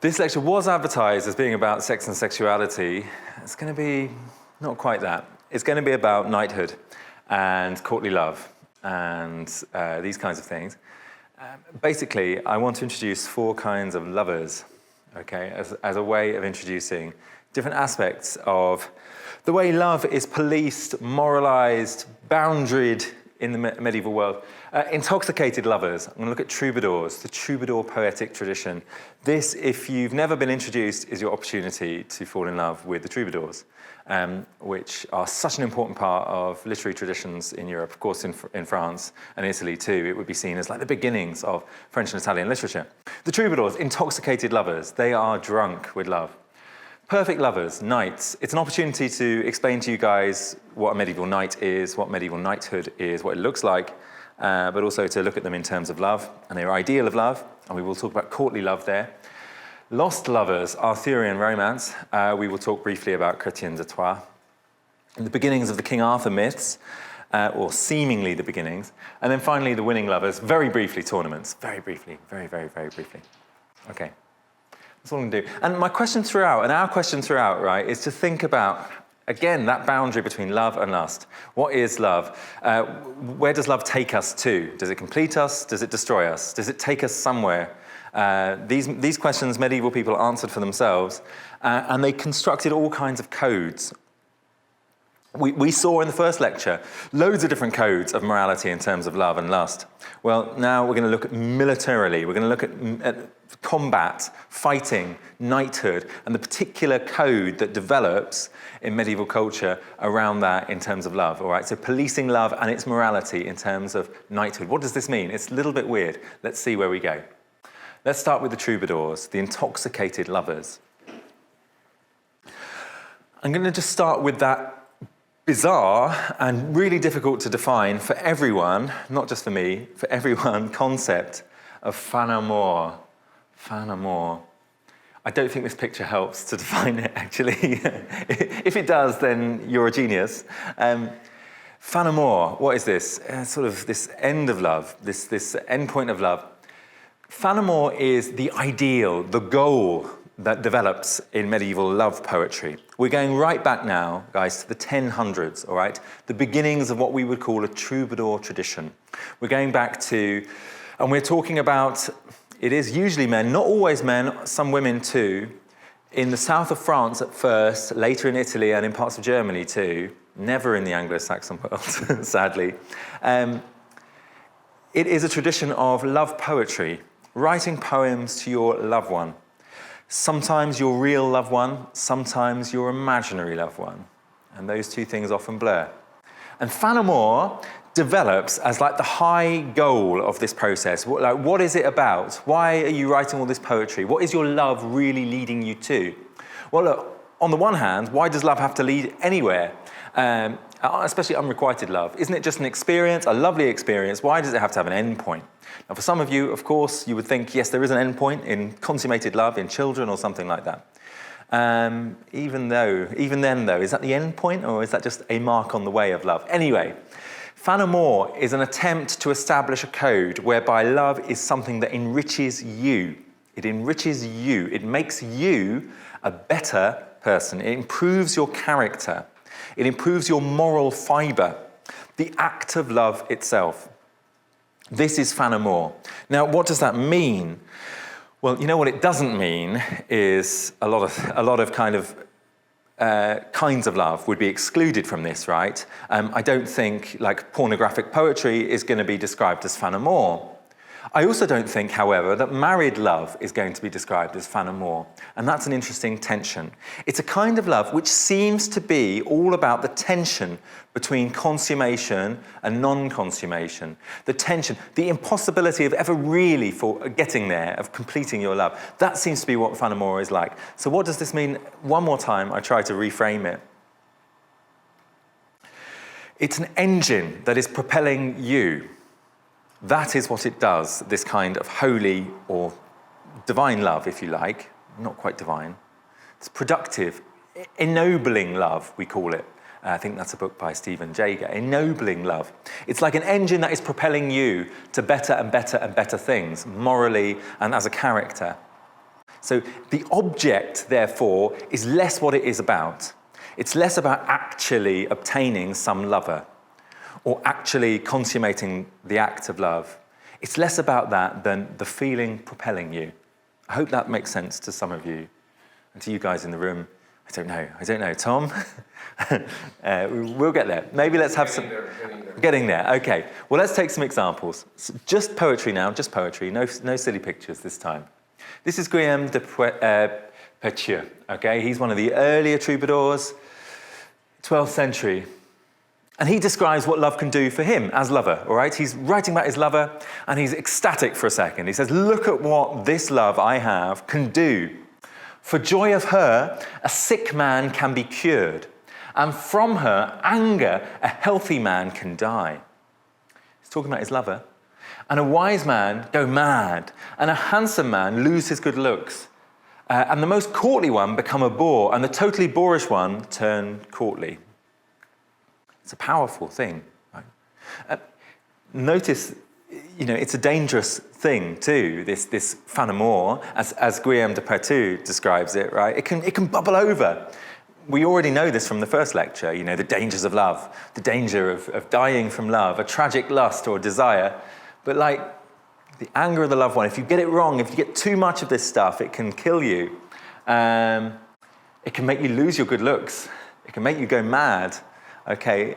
This lecture was advertised as being about sex and sexuality. It's going to be not quite that. It's going to be about knighthood and courtly love and these kinds of things. Basically, I want to introduce 4 kinds of lovers, okay, as a way of introducing different aspects of the way love is policed, moralized, boundaried in the medieval world. Intoxicated lovers. I'm going to look at troubadours, the troubadour poetic tradition. This, if you've never been introduced, is your opportunity to fall in love with the troubadours, which are such an important part of literary traditions in Europe. Of course, in France and Italy too, it would be seen as like the beginnings of French and Italian literature. The troubadours, intoxicated lovers. They are drunk with love. Perfect lovers, knights. It's an opportunity to explain to you guys what a medieval knight is, what medieval knighthood is, what it looks like, but also to look at them in terms of love and their ideal of love, and we will talk about courtly love there. Lost lovers, Arthurian romance. We will talk briefly about Chrétien de Troyes. And the beginnings of the King Arthur myths, or seemingly the beginnings. And then finally, the winning lovers, very briefly, tournaments. Very briefly, very, very, very briefly. Okay. That's all I'm going to do. And my question throughout, and our question throughout, right, is to think about, again, that boundary between love and lust. What is love? Where does love take us to? Does it complete us? Does it destroy us? Does it take us somewhere? These questions medieval people answered for themselves, and they constructed all kinds of codes. We saw in the first lecture loads of different codes of morality in terms of love and lust. Well, now we're going to look at militarily. We're going to look at combat, fighting, knighthood, and the particular code that develops in medieval culture around that in terms of love. All right, so policing love and its morality in terms of knighthood. What does this mean? It's a little bit weird. Let's see where we go. Let's start with the troubadours, the intoxicated lovers. I'm going to just start with that bizarre and really difficult to define for everyone, not just for me, for everyone, concept of fin amour. Fin amour. I don't think this picture helps to define it, actually. If it does, then you're a genius. Fin amour, what is this? Sort of this end of love, this end point of love. Fin amour is the ideal, the goal that develops in medieval love poetry. We're going right back now, guys, to the 1000s, all right? The beginnings of what we would call a troubadour tradition. We're going back to, and we're talking about, it is usually men, not always men, some women too, in the south of France at first, later in Italy and in parts of Germany too, never in the Anglo-Saxon world, sadly. It is a tradition of love poetry, writing poems to your loved one. Sometimes your real loved one, sometimes your imaginary loved one. And those two things often blur. And fin amour develops as like the high goal of this process. What is it about? Why are you writing all this poetry? What is your love really leading you to? Well, look, on the one hand, why does love have to lead anywhere? Especially unrequited love. Isn't it just an experience, a lovely experience? Why does it have to have an end point? Now, for some of you, of course, you would think, yes, there is an end point in consummated love, in children or something like that. Even then, though, is that the end point or is that just a mark on the way of love? Anyway, fin amour is an attempt to establish a code whereby love is something that enriches you. It enriches you. It makes you a better person. It improves your character. It improves your moral fibre, the act of love itself. This is fin amour. Now, what does that mean? Well, you know what it doesn't mean is a lot of kinds of love would be excluded from this, right? I don't think like pornographic poetry is going to be described as fin amour. I also don't think, however, that married love is going to be described as fin amour, and that's an interesting tension. It's a kind of love which seems to be all about the tension between consummation and non-consummation. The tension, the impossibility of ever really getting there, of completing your love. That seems to be what fin amour is like. So what does this mean? One more time, I try to reframe it. It's an engine that is propelling you. That is what it does, this kind of holy or divine love, if you like. Not quite divine. It's productive, ennobling love, we call it. I think that's a book by Stephen Jager. Ennobling love. It's like an engine that is propelling you to better and better and better things, morally and as a character. So the object, therefore, is less what it is about. It's less about actually obtaining some lover or actually consummating the act of love. It's less about that than the feeling propelling you. I hope that makes sense to some of you. And to you guys in the room, I don't know. Tom? We'll get there. Maybe let's have some... Getting there, okay. Well, let's take some examples. So just poetry now, just poetry. No silly pictures this time. This is Guillaume de Poitiers, okay? He's one of the earlier troubadours, 12th century. And he describes what love can do for him as lover, all right? He's writing about his lover, and he's ecstatic for a second. He says, look at what this love I have can do. For joy of her, a sick man can be cured, and from her anger, a healthy man can die. He's talking about his lover. And a wise man go mad, and a handsome man lose his good looks. And the most courtly one become a bore, and the totally boorish one turn courtly. It's a powerful thing. Right? Notice, it's a dangerous thing too, this fin d'amour, as Guillaume de Poitiers describes it, right? It can bubble over. We already know this from the first lecture, the dangers of love, the danger of dying from love, a tragic lust or desire. But like the anger of the loved one, if you get it wrong, if you get too much of this stuff, it can kill you. It can make you lose your good looks. It can make you go mad. Okay,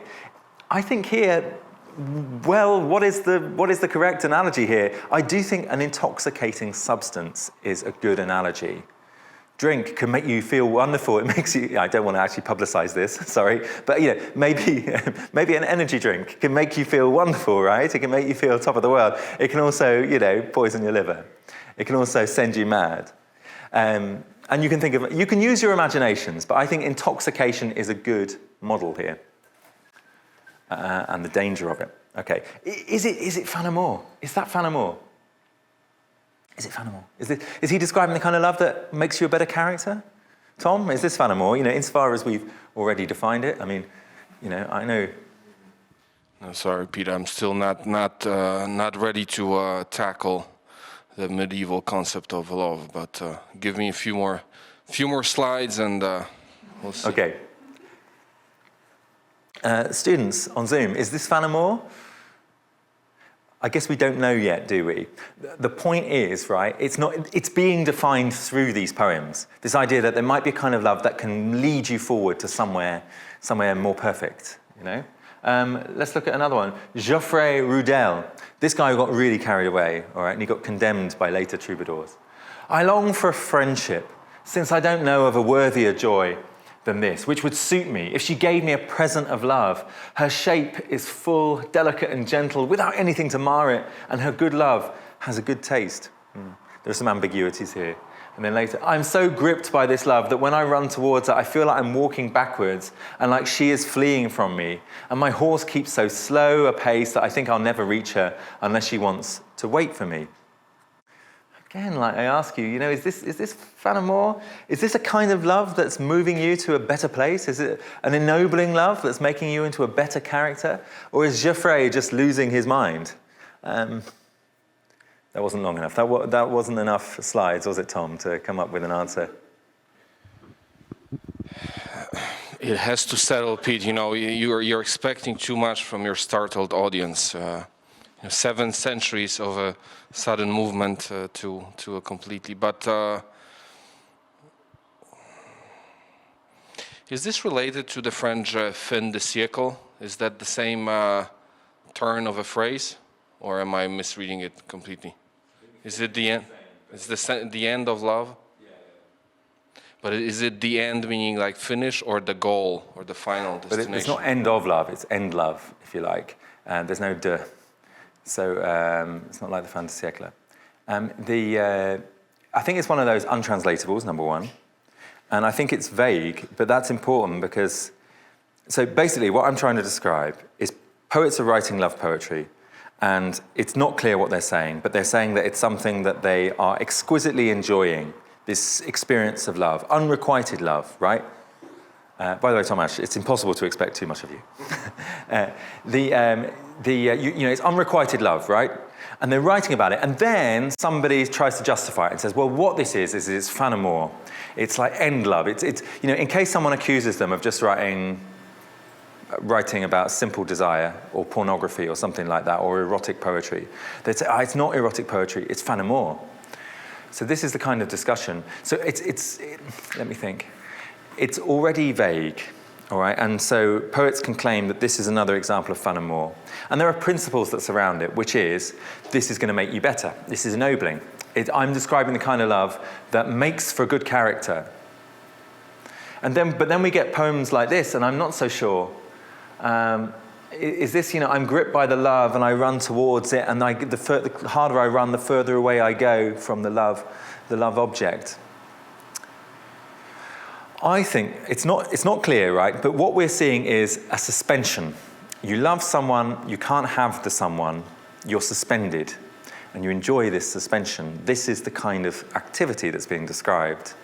I think here, well, what is the correct analogy here? I do think an intoxicating substance is a good analogy. Drink can make you feel wonderful. It makes you, I don't want to actually publicize this, sorry, but maybe an energy drink can make you feel wonderful, right? It can make you feel top of the world. It can also, poison your liver. It can also send you mad. And you can use your imaginations, but I think intoxication is a good model here. And the danger of it. Okay, is it fin d'amour? Is that fin d'amour? Is it fin d'amour? Is he describing the kind of love that makes you a better character? Tom, is this fin d'amour? Insofar as we've already defined it. I mean, I know. No, sorry, Peter. I'm still not ready to tackle the medieval concept of love. But give me a few more slides, and we'll see. Okay. Students on Zoom, is this fin d'amour? I guess we don't know yet, do we? The point is, right, it's being defined through these poems. This idea that there might be a kind of love that can lead you forward to somewhere more perfect, Let's look at another one. Geoffrey Rudel. This guy got really carried away, all right, and he got condemned by later troubadours. I long for a friendship, since I don't know of a worthier joy than this, which would suit me if she gave me a present of love. Her shape is full, delicate and gentle, without anything to mar it, and her good love has a good taste. There are some ambiguities here. And then later, I'm so gripped by this love that when I run towards her, I feel like I'm walking backwards and like she is fleeing from me. And my horse keeps so slow a pace that I think I'll never reach her unless she wants to wait for me. Again, like I ask you, is this fin d'amour? Is this a kind of love that's moving you to a better place? Is it an ennobling love that's making you into a better character? Or is Geoffrey just losing his mind? That wasn't long enough. That wasn't enough slides, was it, Tom, to come up with an answer? It has to settle, Pete. You're expecting too much from your startled audience. 7 centuries of a sudden movement to a completely. But is this related to the French fin de siècle? Is that the same turn of a phrase, or am I misreading it completely? Is it the end? Is the end of love? But is it the end meaning like finish, or the goal, or the final destination? But it's not end of love, it's end love, if you like. There's no de. So it's not like the fin de siècle. I think it's one of those untranslatables, number one. And I think it's vague, but that's important because... So basically what I'm trying to describe is poets are writing love poetry, and it's not clear what they're saying, but they're saying that it's something that they are exquisitely enjoying, this experience of love, unrequited love, right? By the way, Tomasz, it's impossible to expect too much of you. it's unrequited love, right? And they're writing about it, and then somebody tries to justify it and says, well, what this is it's fan amour. It's like end love. It's in case someone accuses them of just writing about simple desire or pornography or something like that, or erotic poetry, they'd say, it's not erotic poetry, it's fan amour. So this is the kind of discussion. So let me think. It's already vague. All right, and so poets can claim that this is another example of fan amour. And there are principles that surround it, which is, this is going to make you better. This is ennobling. I'm describing the kind of love that makes for good character. But then we get poems like this, and I'm not so sure. Is this, I'm gripped by the love and I run towards it, and the harder I run, the further away I go from the love object. I think it's not clear, right? But what we're seeing is a suspension. You love someone, you can't have the someone, you're suspended, and you enjoy this suspension. This is the kind of activity that's being described.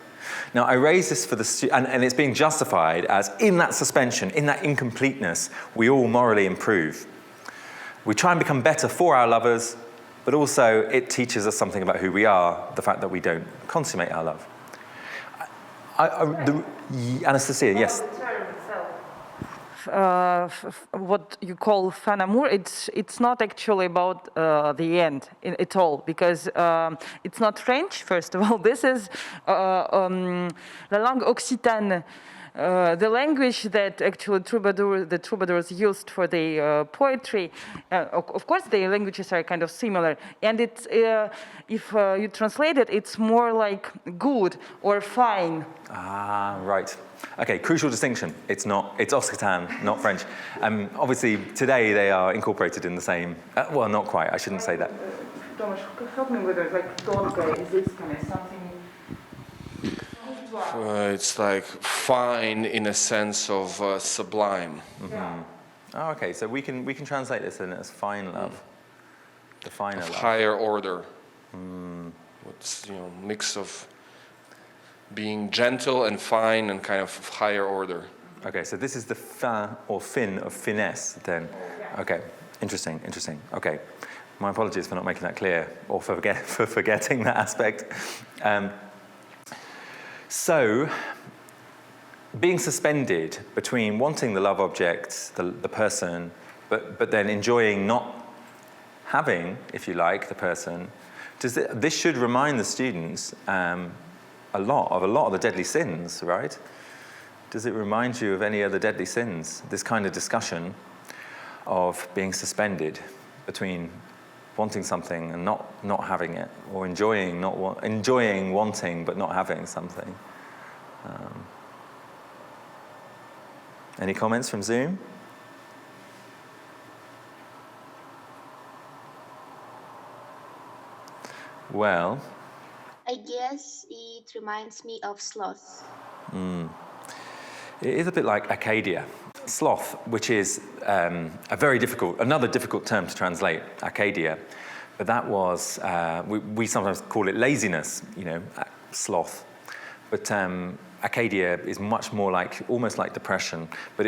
Now, I raise this for and it's being justified as, in that suspension, in that incompleteness, we all morally improve. We try and become better for our lovers, but also it teaches us something about who we are, the fact that we don't consummate our love. Anastasia, yes. What you call fan amour, it's not actually about the end at all, because it's not French, first of all. This is la langue occitane, the language that actually the troubadours used for the poetry. Of course, the languages are kind of similar, and it's if you translate it, it's more like good or fine. Ah, right. Okay, crucial distinction. It's Occitan, not French. Obviously, today they are incorporated in the same. Well, not quite. I shouldn't say that. Thomas, help me with it. Like tonka, is this kind of something? It's like fine in a sense of sublime. Mm-hmm. Yeah. Oh, okay. So we can translate this in as fine love, the finer love, higher order. It's mix of being gentle and fine and kind of higher order. Okay, so this is the fin or fin of finesse then. Okay, interesting. Okay, my apologies for not making that clear or for forgetting that aspect. So, being suspended between wanting the love object, the person, but then enjoying not having, if you like, the person, this should remind the students a lot of the deadly sins, right? Does it remind you of any other deadly sins? This kind of discussion of being suspended between wanting something and not having it, or enjoying wanting but not having something. Any comments from Zoom? Well, I guess it reminds me of sloth. It is a bit like Acadia. Sloth, which is another difficult term to translate, Acadia. But that was, we sometimes call it laziness, sloth. But Acadia is much more almost like depression. But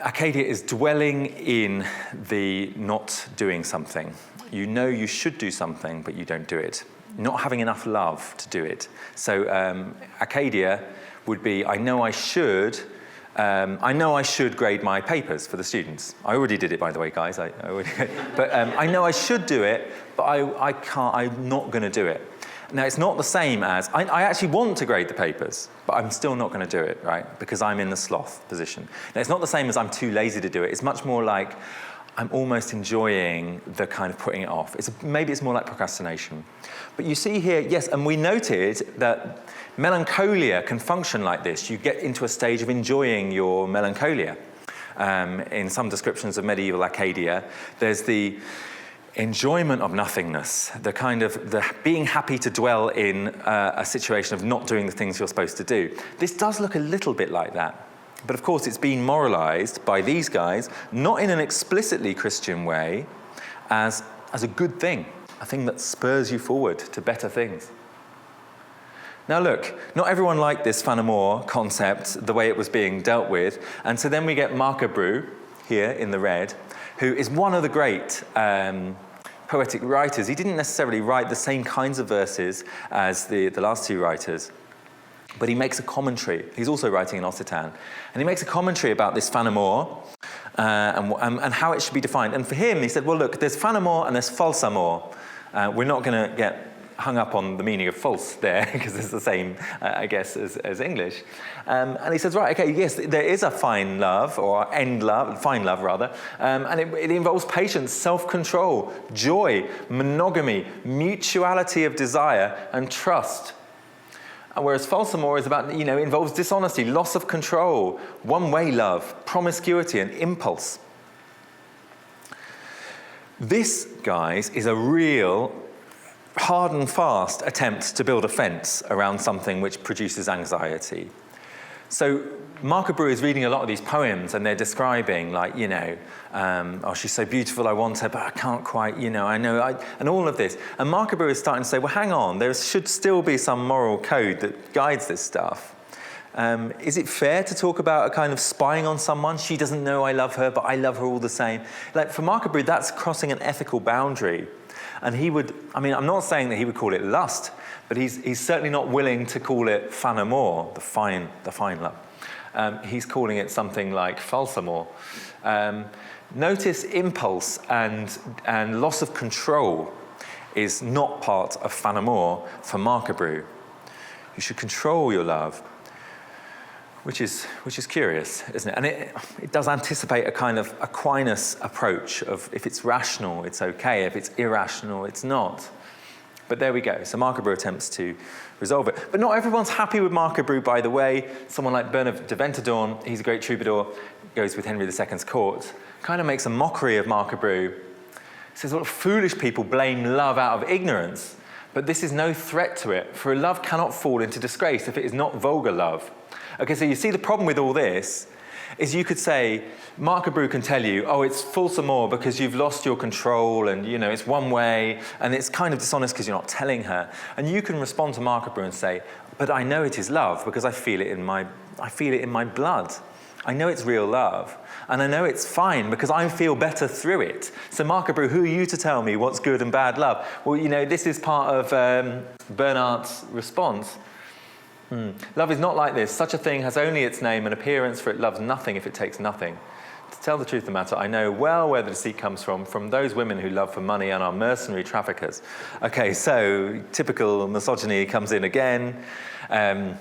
Acadia is dwelling in the not doing something. You know you should do something, but you don't do it. Not having enough love to do it. So Acadia would be, I know I should grade my papers for the students. I already did it, by the way, guys. But I know I should do it, but I can't. I'm not going to do it. Now, it's not the same as, I actually want to grade the papers, but I'm still not going to do it, right? Because I'm in the sloth position. Now, it's not the same as I'm too lazy to do it. It's much more like I'm almost enjoying the kind of putting it off. Maybe it's more like procrastination. But you see here, yes, and we noted that melancholia can function like this. You get into a stage of enjoying your melancholia. In some descriptions of medieval Acadia, there's the enjoyment of nothingness, the being happy to dwell in a situation of not doing the things you're supposed to do. This does look a little bit like that. But of course, it's been moralized by these guys, not in an explicitly Christian way, as a good thing, a thing that spurs you forward to better things. Now look, not everyone liked this fan amour concept, the way it was being dealt with, and so then we get Marcabru, here in the red, who is one of the great poetic writers. He didn't necessarily write the same kinds of verses as the last two writers, but he makes a commentary. He's also writing in Occitan, and he makes a commentary about this fan amour and how it should be defined. And for him, he said, well, look, there's fan amour and there's false amour. We're not going to get hung up on the meaning of false there, because it's the same, I guess, as English. And he says, right, okay, yes, there is a fine love, or fine love rather, and it involves patience, self-control, joy, monogamy, mutuality of desire, and trust. Whereas false amour is about, involves dishonesty, loss of control, one-way love, promiscuity, and impulse. This, guys, is a real hard and fast attempt to build a fence around something which produces anxiety. So Mark Abreu is reading a lot of these poems, and they're describing, like, oh, she's so beautiful, I want her, but I can't quite, and all of this. And Mark Abreu is starting to say, well, hang on, there should still be some moral code that guides this stuff. Is it fair to talk about a kind of spying on someone? She doesn't know I love her, but I love her all the same. Like, for Mark Abreu, that's crossing an ethical boundary. And he would, I'm not saying that he would call it lust, but he's certainly not willing to call it fan amour, the fine love. He's calling it something like false amour. Notice impulse and loss of control is not part of fan amour for Mark Abreu. You should control your love, which is curious, isn't it? And it does anticipate a kind of Aquinas approach of, if it's rational, it's okay. If it's irrational, it's not. But there we go. So Mark Abreu attempts to resolve it. But not everyone's happy with Mark Abreu, by the way. Someone like Bernard de Ventadorn, he's a great troubadour, goes with Henry II's court, kind of makes a mockery of Mark Abreu. Says, well, foolish people blame love out of ignorance, but this is no threat to it, for love cannot fall into disgrace if it is not vulgar love. Okay, so you see the problem with all this is you could say, Mark Abreu can tell you, oh, it's false amour because you've lost your control and, it's one way, and it's kind of dishonest because you're not telling her. And you can respond to Mark Abreu and say, but I know it is love because I feel it in my blood. I know it's real love. And I know it's fine because I feel better through it. So Mark Abreu, who are you to tell me what's good and bad love? Well, this is part of Bernard's response. Love is not like this. Such a thing has only its name and appearance, for it loves nothing if it takes nothing. To tell the truth of the matter, I know well where the deceit comes from those women who love for money and are mercenary traffickers. Okay, so typical misogyny comes in again. Mark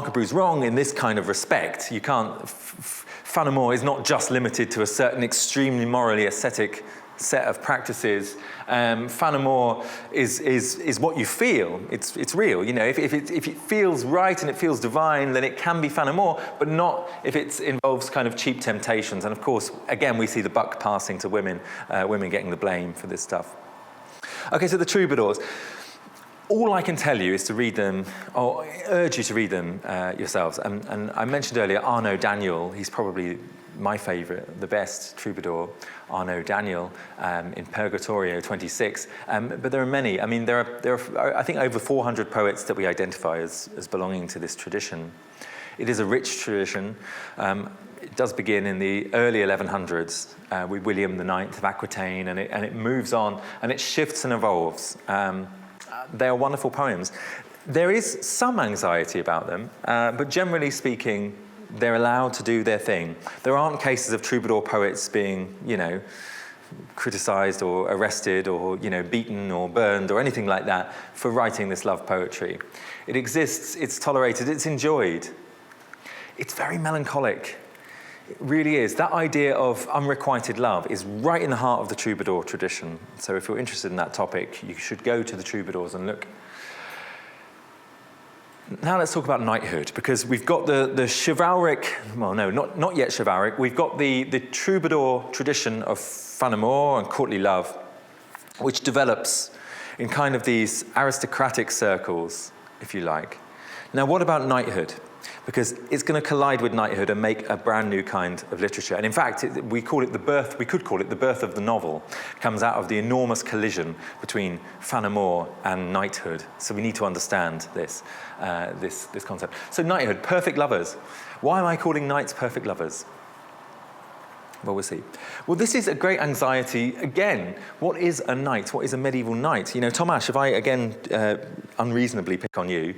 Abreu's wrong in this kind of respect. You can't. Fan amour is not just limited to a certain extremely morally ascetic set of practices. Fan amour is what you feel. It's real. If it feels right and it feels divine, then it can be fan amour, but not if it involves kind of cheap temptations. And of course, again, we see the buck passing to women, women getting the blame for this stuff. Okay, so the Troubadours. All I can tell you is to read them, or urge you to read them yourselves. And I mentioned earlier Arnaud Daniel. He's probably my favourite, the best troubadour, Arnaud Daniel, in Purgatorio 26. But there are many. There are I think over 400 poets that we identify as belonging to this tradition. It is a rich tradition. It does begin in the early 1100s with William IX of Aquitaine, and it moves on, and it shifts and evolves. They are wonderful poems. There is some anxiety about them, but generally speaking, they're allowed to do their thing. There aren't cases of troubadour poets being, criticised or arrested or, beaten or burned or anything like that for writing this love poetry. It exists, it's tolerated, it's enjoyed. It's very melancholic. It really is. That idea of unrequited love is right in the heart of the troubadour tradition. So if you're interested in that topic, you should go to the Troubadours and look. Now let's talk about knighthood, because we've got the chivalric, well, no, not yet chivalric. We've got the troubadour tradition of fan amour and courtly love, which develops in kind of these aristocratic circles, if you like. Now, what about knighthood? Because it's going to collide with knighthood and make a brand new kind of literature. And in fact, we could call it the birth of the novel. It comes out of the enormous collision between fan amour and knighthood. So we need to understand this concept. So knighthood, perfect lovers. Why am I calling knights perfect lovers? Well, we'll see. Well, this is a great anxiety. Again, what is a knight? What is a medieval knight? You know, Tomasz, if I, again, unreasonably pick on you,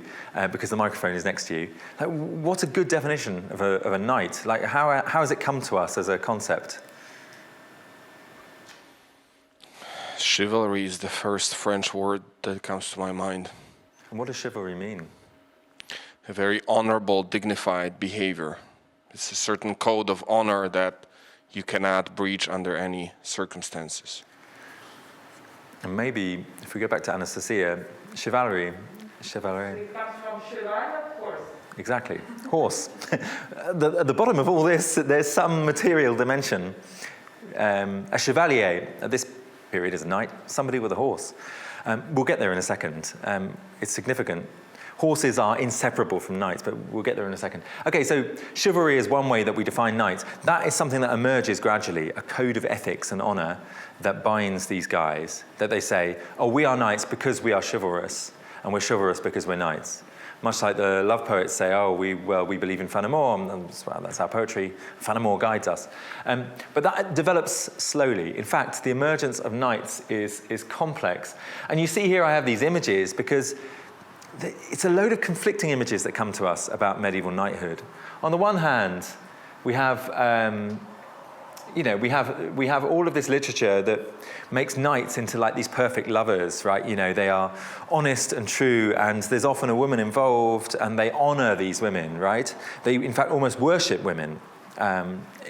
because the microphone is next to you, like, what's a good definition of a knight? Like, how has it come to us as a concept? Chivalry is the first French word that comes to my mind. And what does chivalry mean? A very honorable, dignified behavior. It's a certain code of honor that you cannot breach under any circumstances. And maybe, if we go back to Anastasia, chivalry. It comes from chivalry, of course. Exactly, horse. At the bottom of all this, there's some material dimension. A chevalier, at this period, is a knight, somebody with a horse. We'll get there in a second. It's significant. Horses are inseparable from knights, but we'll get there in a second. Okay, so chivalry is one way that we define knights. That is something that emerges gradually, a code of ethics and honor that binds these guys, that they say, oh, we are knights because we are chivalrous, and we're chivalrous because we're knights. Much like the love poets say, oh, we believe in Fenimore, and that's our poetry. Fenimore guides us. But that develops slowly. In fact, the emergence of knights is complex. And you see here I have these images because it's a load of conflicting images that come to us about medieval knighthood. On the one hand, we have, we have all of this literature that makes knights into like these perfect lovers, right? You know, they are honest and true, and there's often a woman involved, and they honor these women, right? They, in fact, almost worship women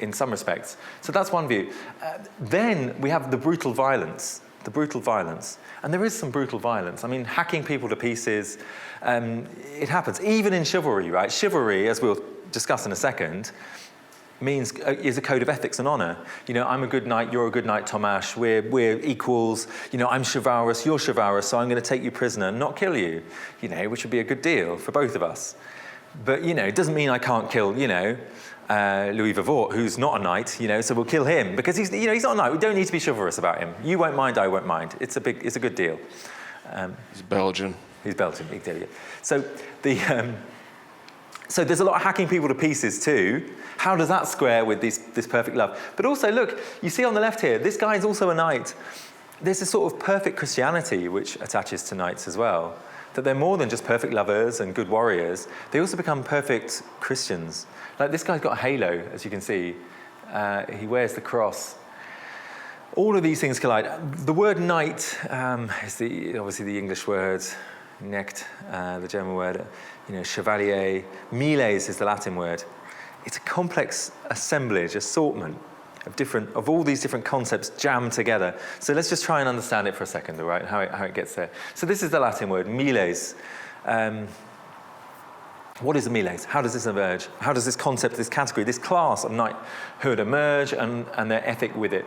in some respects. So that's one view. Then we have the brutal violence. And there is some brutal violence. I mean, hacking people to pieces, it happens. Even in chivalry, right? Chivalry, as we'll discuss in a second, is a code of ethics and honor. You know, I'm a good knight, you're a good knight, Tomasz. We're equals. You know, I'm chivalrous, you're chivalrous, so I'm going to take you prisoner and not kill you. You know, which would be a good deal for both of us. But, you know, it doesn't mean I can't kill, Louis Vavort, who's not a knight, so we'll kill him because he's not a knight. We don't need to be chivalrous about him. You won't mind, I won't mind. It's a good deal. He's Belgian. He's Belgian, big deal. So so there's a lot of hacking people to pieces too. How does that square with this perfect love? But also, look, you see on the left here, this guy is also a knight. There's a sort of perfect Christianity which attaches to knights as well. That they're more than just perfect lovers and good warriors. They also become perfect Christians. Like this guy's got a halo, as you can see. He wears the cross. All of these things collide. The word knight is obviously the English word, knecht, the German word, chevalier. Miles is the Latin word. It's a complex assemblage, assortment of all these different concepts jammed together. So let's just try and understand it for a second, all right, how it gets there. So this is the Latin word, miles. What is a miles? How does this emerge? How does this concept, this category, this class of knighthood emerge and their ethic with it?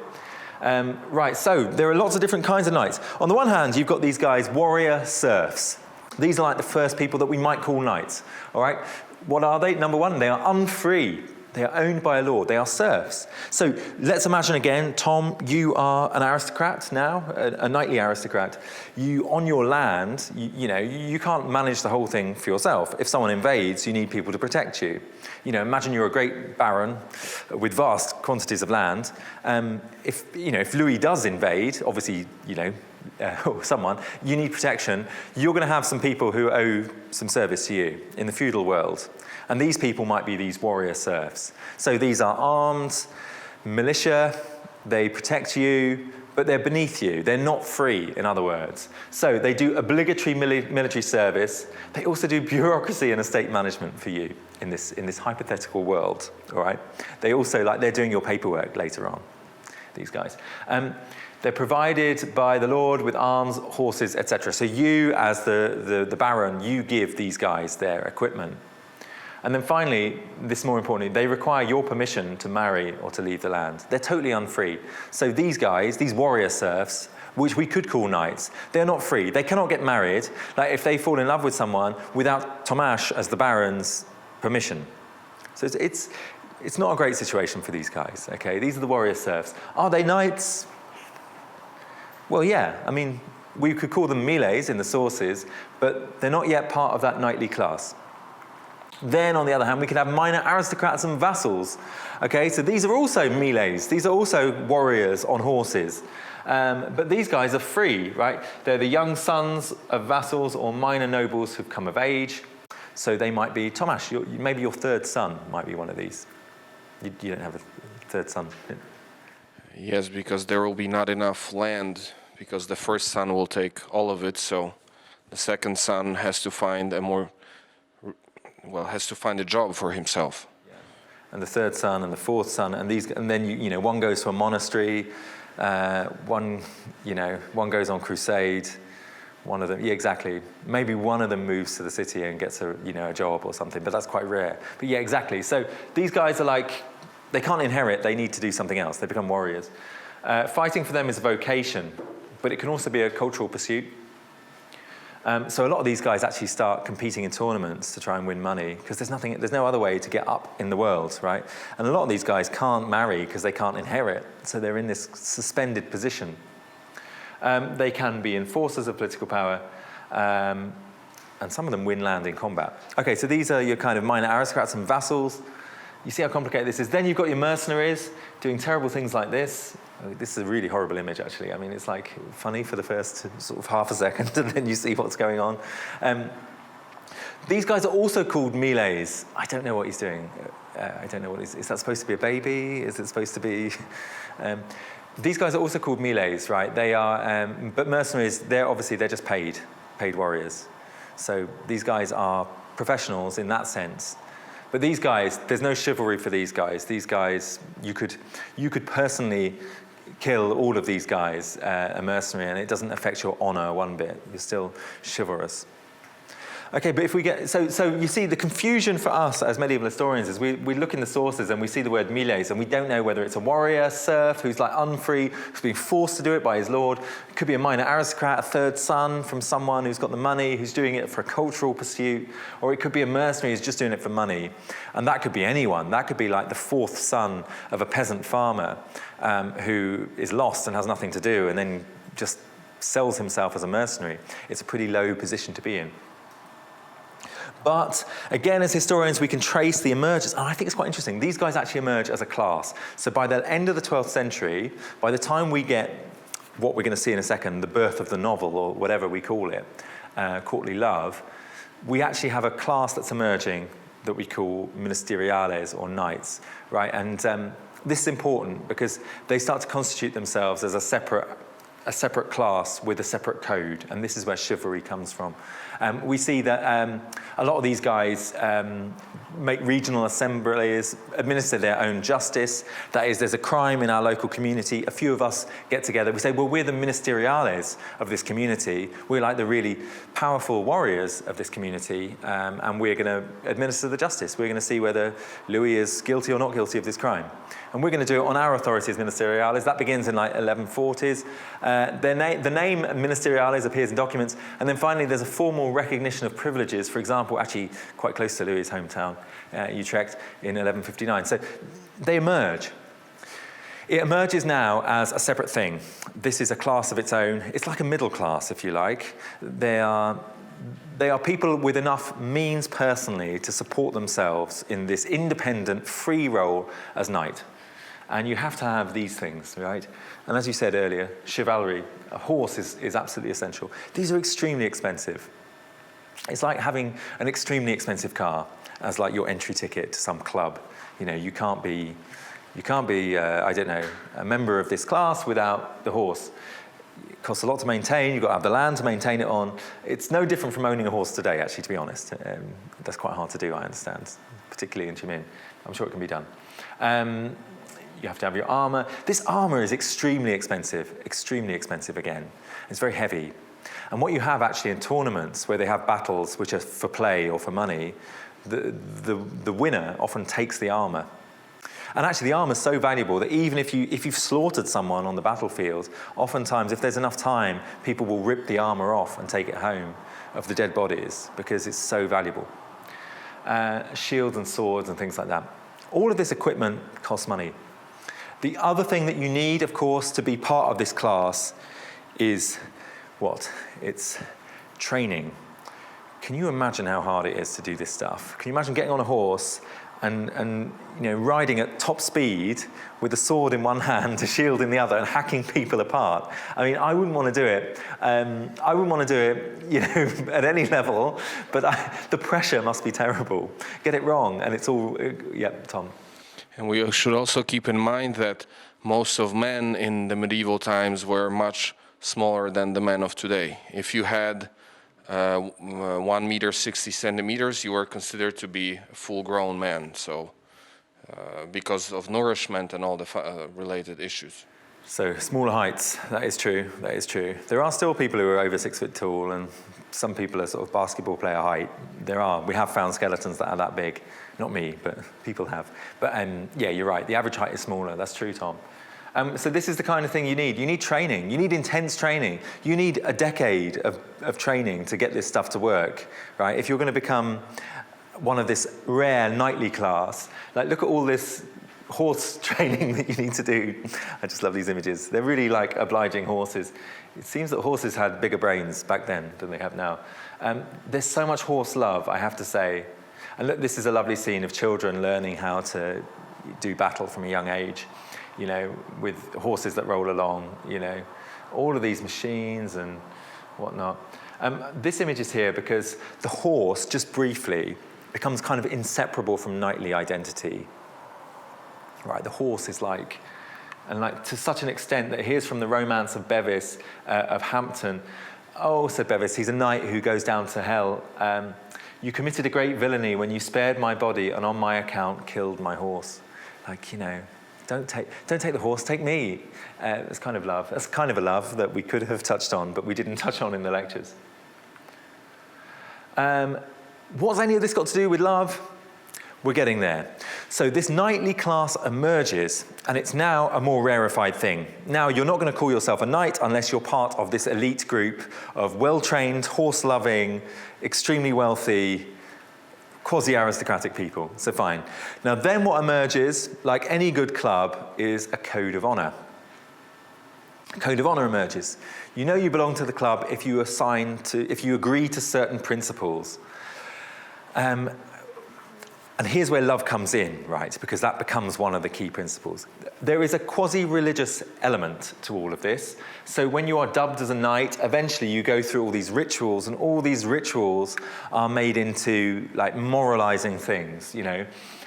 Right, so there are lots of different kinds of knights. On the one hand, you've got these guys, warrior serfs. These are like the first people that we might call knights, all right? What are they? Number one, they are unfree. They are owned by a lord. They are serfs. So let's imagine again, Tom, you are an aristocrat now, a knightly aristocrat. You, on your land, you can't manage the whole thing for yourself. If someone invades, you need people to protect you. Imagine you're a great baron with vast quantities of land. If Louis does invade, obviously, or someone, you need protection. You're going to have some people who owe some service to you in the feudal world. And these people might be these warrior serfs. So these are armed militia, they protect you, but they're beneath you. They're not free, in other words. So they do obligatory military service. They also do bureaucracy and estate management for you in this hypothetical world, all right? They also, they're doing your paperwork later on, these guys. They're provided by the Lord with arms, horses, etc. So you, as the baron, you give these guys their equipment. And then finally, this is more importantly, they require your permission to marry or to leave the land. They're totally unfree. So these guys, these warrior serfs, which we could call knights, they're not free. They cannot get married, if they fall in love with someone, without Tomasz as the baron's permission. So it's not a great situation for these guys, okay? These are the warrior serfs. Are they knights? Well, yeah. I mean, we could call them miles in the sources, but they're not yet part of that knightly class. Then, on the other hand, we could have minor aristocrats and vassals. Okay, so these are also melees. These are also warriors on horses. But these guys are free, right? They're the young sons of vassals or minor nobles who've come of age. So they might be, Tomasz, maybe your third son might be one of these. You don't have a third son. Yes, because there will be not enough land, because the first son will take all of it, so the second son has to find has to find a job for himself. Yeah. And the third son and the fourth son, and then one goes to a monastery, one goes on crusade. One of them, yeah, exactly. Maybe one of them moves to the city and gets a job or something, but that's quite rare. But yeah, exactly. So these guys are like, they can't inherit, they need to do something else. They become warriors. Fighting for them is a vocation, but it can also be a cultural pursuit. So a lot of these guys actually start competing in tournaments to try and win money, because there's no other way to get up in the world, right? And a lot of these guys can't marry because they can't inherit, so they're in this suspended position. They can be enforcers of political power, and some of them win land in combat. Okay, so these are your kind of minor aristocrats and vassals. You see how complicated this is. Then you've got your mercenaries doing terrible things like this. This is a really horrible image, actually. I mean, it's like funny for the first sort of half a second, and then you see what's going on. These guys are also called melees. I don't know what he's doing. I don't know what is that supposed to be a baby? Is it supposed to be... These guys are also called melees, right? They are, but mercenaries, they're just paid warriors. So these guys are professionals in that sense. But these guys, there's no chivalry for these guys. These guys, you could personally kill all of these guys, a mercenary, and it doesn't affect your honor one bit. You're still chivalrous. Okay, but if we get, so you see the confusion for us as medieval historians is we look in the sources and we see the word melees and we don't know whether it's a warrior, serf, who's like unfree, who's being forced to do it by his lord. It could be a minor aristocrat, a third son from someone who's got the money, who's doing it for a cultural pursuit, or it could be a mercenary who's just doing it for money. And that could be anyone. That could be like the fourth son of a peasant farmer who is lost and has nothing to do and then just sells himself as a mercenary. It's a pretty low position to be in. But again, as historians, we can trace the emergence. And I think it's quite interesting. These guys actually emerge as a class. So by the end of the 12th century, by the time we get what we're going to see in a second, the birth of the novel, or whatever we call it, courtly love, we actually have a class that's emerging that we call ministeriales, or knights, right? And this is important because they start to constitute themselves as a separate class with a separate code, and this is where chivalry comes from. We see that a lot of these guys make regional assemblies, administer their own justice. That is, there's a crime in our local community. A few of us get together. We say, well, we're the ministeriales of this community. We're like the really powerful warriors of this community, and we're going to administer the justice. We're going to see whether Louis is guilty or not guilty of this crime. And we're going to do it on our authority as ministeriales. That begins in like 1140s. The name ministeriales appears in documents. And then finally, there's a formal recognition of privileges. For example, actually quite close to Louis' hometown, Utrecht, in 1159. So they emerge. It emerges now as a separate thing. This is a class of its own. It's like a middle class, if you like. They are people with enough means personally to support themselves in this independent, free role as knight. And you have to have these things, right? And as you said earlier, chivalry, a horse is absolutely essential. These are extremely expensive. It's like having an extremely expensive car as like your entry ticket to some club. You know, you can't be, I don't know, a member of this class without the horse. It costs a lot to maintain. You've got to have the land to maintain it on. It's no different from owning a horse today, actually, to be honest. That's quite hard to do, I understand, particularly in Jimin. I'm sure it can be done. You have to have your armor. This armor is extremely expensive again. It's very heavy. And what you have actually in tournaments where they have battles which are for play or for money, the winner often takes the armor. And actually the armor is so valuable that even if you've slaughtered someone on the battlefield, oftentimes if there's enough time, people will rip the armor off and take it home of the dead bodies because it's so valuable. Shields and swords and things like that. All of this equipment costs money. The other thing that you need, of course, to be part of this class is what? It's training. can you imagine how hard it is to do this stuff? Can you imagine getting on a horse and riding at top speed with a sword in one hand, a shield in the other, and hacking people apart? I mean, I wouldn't want to do it. I wouldn't want to do it, at any level. But the pressure must be terrible. Get it wrong, and it's all. Tom. And we should also keep in mind that most of men in the medieval times were much smaller than the men of today. If you had 1 meter 60 centimeters, you were considered to be a full-grown man. So, because of nourishment and all the related issues. So smaller heights, that is true, that is true. There are still people who are over 6 foot tall, and some people are sort of basketball player height. We have found skeletons that are that big. Not me, but people have. But yeah, you're right, the average height is smaller, that's true, Tom. So this is the kind of thing you need. You need training, you need intense training. You need a decade of training to get this stuff to work, right? If you're going to become one of this rare knightly class, like look at all this horse training that you need to do. I just love these images. They're really like obliging horses. It seems that horses had bigger brains back then than they have now. There's so much horse love, I have to say. And look, this is a lovely scene of children learning how to do battle from a young age, with horses that roll along, all of these machines and whatnot. This image is here because the horse, just briefly, becomes kind of inseparable from knightly identity. Right, the horse is like to such an extent that here's from the romance of Bevis, of Hampton. Oh, said Bevis, he's a knight who goes down to hell. You committed a great villainy when you spared my body and on my account killed my horse. Don't take the horse, take me. It's kind of love. That's kind of a love that we could have touched on, but we didn't touch on in the lectures. What's any of this got to do with love? We're getting there. So this knightly class emerges, and it's now a more rarefied thing. Now, you're not going to call yourself a knight unless you're part of this elite group of well-trained, horse-loving, extremely wealthy, quasi-aristocratic people. So fine. Now, then what emerges, like any good club, is a code of honor. A code of honor emerges. You know you belong to the club if you agree to certain principles. And here's where love comes in, right? Because that becomes one of the key principles. There is a quasi-religious element to all of this. So when you are dubbed as a knight, eventually you go through all these rituals, and all these rituals are made into like moralizing things,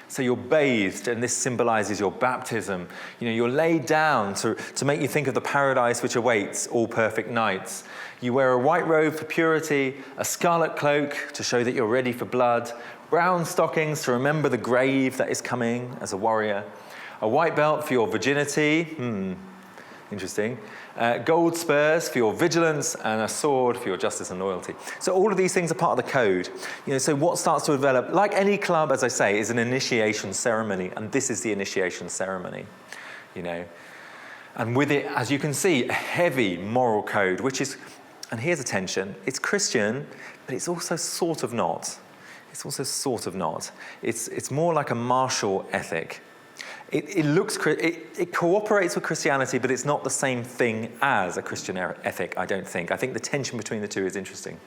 So you're bathed, and this symbolizes your baptism. You're laid down to make you think of the paradise which awaits all perfect knights. You wear a white robe for purity, a scarlet cloak to show that you're ready for blood, brown stockings to remember the grave that is coming as a warrior, a white belt for your virginity, interesting, gold spurs for your vigilance, and a sword for your justice and loyalty. So all of these things are part of the code. So what starts to develop, like any club, as I say, is an initiation ceremony, and this is the initiation ceremony, And with it, as you can see, a heavy moral code, which is, and here's a tension, it's Christian, but it's also sort of not. It's also sort of not. It's more like a martial ethic. It cooperates with Christianity, but it's not the same thing as a Christian ethic, I don't think. I think the tension between the two is interesting.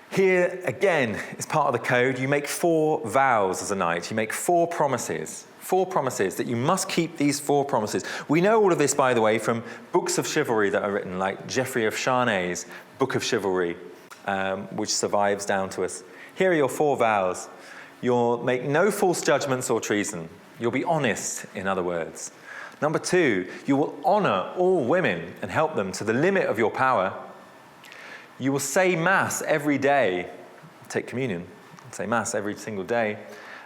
Here, again, is part of the code. You make 4 vows as a knight. You make 4 promises. 4 promises that you must keep these 4 promises. We know all of this, by the way, from books of chivalry that are written, like Geoffrey of Charnay's Book of Chivalry, which survives down to us. Here are your 4 vows. You'll make no false judgments or treason. You'll be honest, in other words. Number 2, you will honor all women and help them to the limit of your power. You will say Mass every day. Take communion. Say Mass every single day.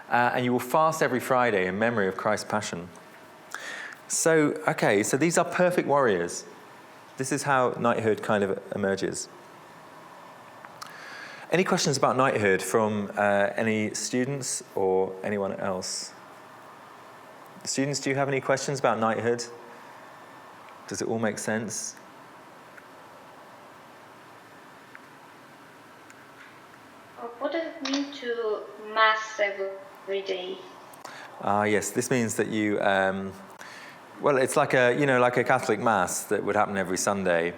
And you will fast every Friday in memory of Christ's Passion. So these are perfect warriors. This is how knighthood kind of emerges. Any questions about knighthood from any students or anyone else? Students, do you have any questions about knighthood? Does it all make sense? What does it mean to Mass every day? Yes, this means that you, it's like a Catholic Mass that would happen every Sunday.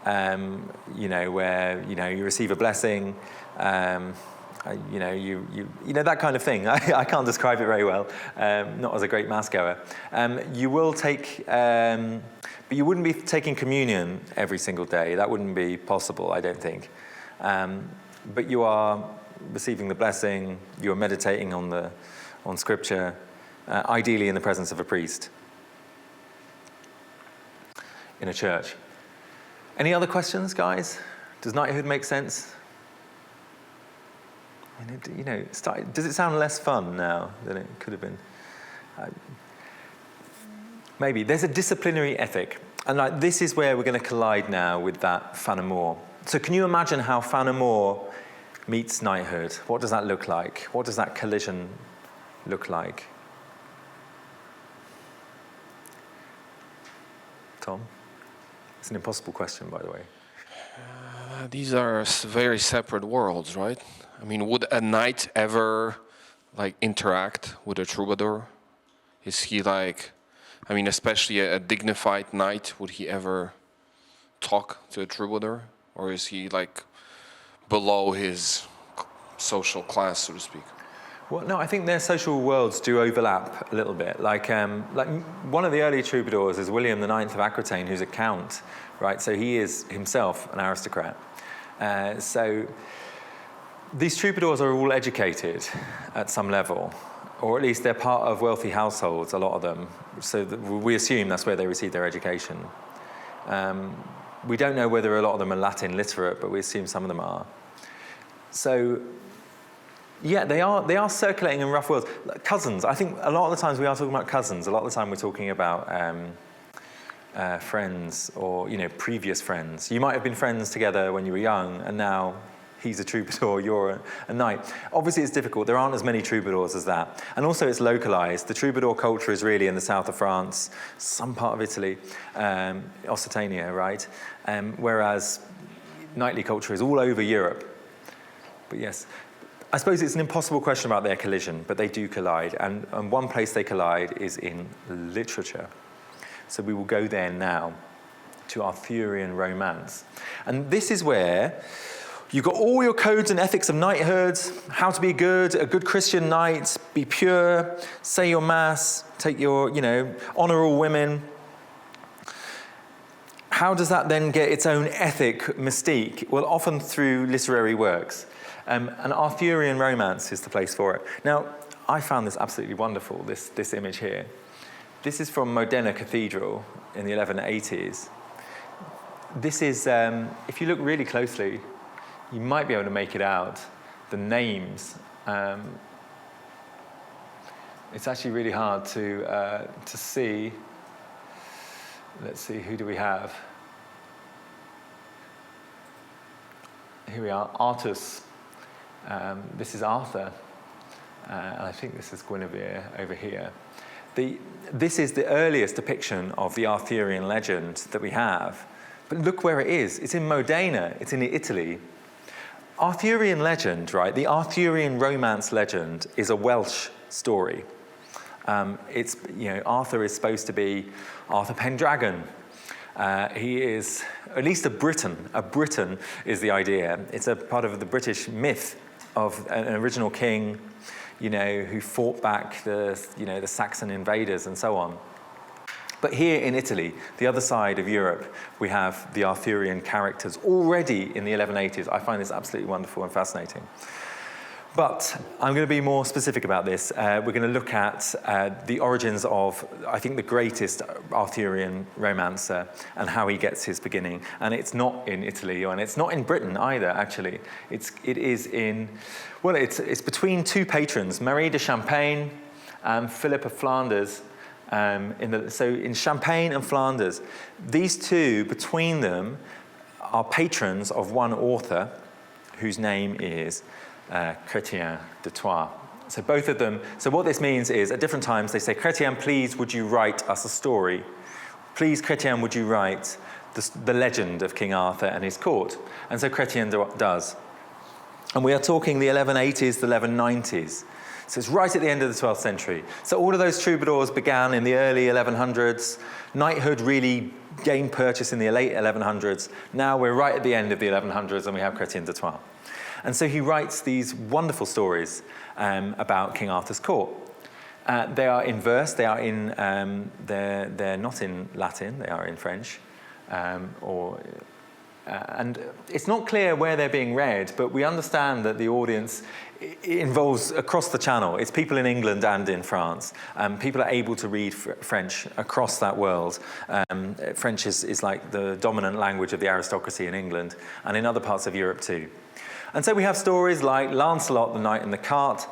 where you receive a blessing. That kind of thing. I can't describe it very well, not as a great mass goer. You will take, but you wouldn't be taking communion every single day. That wouldn't be possible, I don't think. But you are receiving the blessing. You are meditating on Scripture, ideally in the presence of a priest in a church. Any other questions, guys? Does knighthood make sense? Does it sound less fun now than it could have been? Maybe. There's a disciplinary ethic. And this is where we're going to collide now with that fan amour. So can you imagine how fan amour meets knighthood? What does that look like? What does that collision look like? Tom? It's an impossible question, by the way. These are very separate worlds, right? I mean, would a knight ever interact with a troubadour? Is he especially a dignified knight, would he ever talk to a troubadour? Or is he below his social class, so to speak? Well, no, I think their social worlds do overlap a little bit. Like one of the early troubadours is William IX of Aquitaine, who's a count, right? So he is himself an aristocrat. So these troubadours are all educated at some level, or at least they're part of wealthy households, a lot of them. So we assume that's where they receive their education. We don't know whether a lot of them are Latin literate, but we assume some of them are. So, yeah, they are circulating in rough worlds. Cousins, I think a lot of the times we are talking about cousins. A lot of the time we're talking about friends or, previous friends. You might have been friends together when you were young, and now he's a troubadour, you're a knight. Obviously, it's difficult. There aren't as many troubadours as that. And also, it's localized. The troubadour culture is really in the south of France, some part of Italy, Occitania, right? Whereas knightly culture is all over Europe. But yes, I suppose it's an impossible question about their collision, but they do collide. And one place they collide is in literature. So we will go there now to Arthurian romance. And this is where you've got all your codes and ethics of knighthood, how to be a good Christian knight, be pure, say your mass, take your, honor all women. How does that then get its own ethic mystique? Well, often through literary works. And Arthurian romance is the place for it. Now, I found this absolutely wonderful, this image here. This is from Modena Cathedral in the 1180s. This is, if you look really closely, you might be able to make it out, the names. It's actually really hard to see. Let's see, who do we have? Here we are, Artus. This is Arthur, and I think this is Guinevere over here. This is the earliest depiction of the Arthurian legend that we have. But look where it is. It's in Modena. It's in Italy. Arthurian legend, right? The Arthurian romance legend is a Welsh story. It's Arthur is supposed to be Arthur Pendragon. He is at least a Briton. A Briton is the idea. It's a part of the British myth of an original king, who fought back the Saxon invaders and so on. But here in Italy, the other side of Europe, we have the Arthurian characters already in the 1180s. I find this absolutely wonderful and fascinating. But I'm going to be more specific about this. We're going to look at the origins of, I think, the greatest Arthurian romancer and how he gets his beginning. And it's not in Italy, and it's not in Britain either, actually. It's between two patrons, Marie de Champagne and Philip of Flanders. So in Champagne and Flanders, these two, between them, are patrons of one author whose name is Chrétien de Troyes. So both of them, so what this means is at different times they say, Chrétien, please would you write us a story? Please, Chrétien, would you write the legend of King Arthur and his court? And so Chrétien does. And we are talking the 1180s, the 1190s. So it's right at the end of the 12th century. So all of those troubadours began in the early 1100s. Knighthood really gained purchase in the late 1100s. Now we're right at the end of the 1100s and we have Chrétien de Troyes. And so he writes these wonderful stories about King Arthur's court. They are in verse, they are in, they're not in Latin, they are in French. And it's not clear where they're being read, but we understand that the audience involves across the channel. It's people in England and in France. People are able to read French across that world. French is like the dominant language of the aristocracy in England and in other parts of Europe too. And so we have stories like Lancelot, the Knight in the Cart.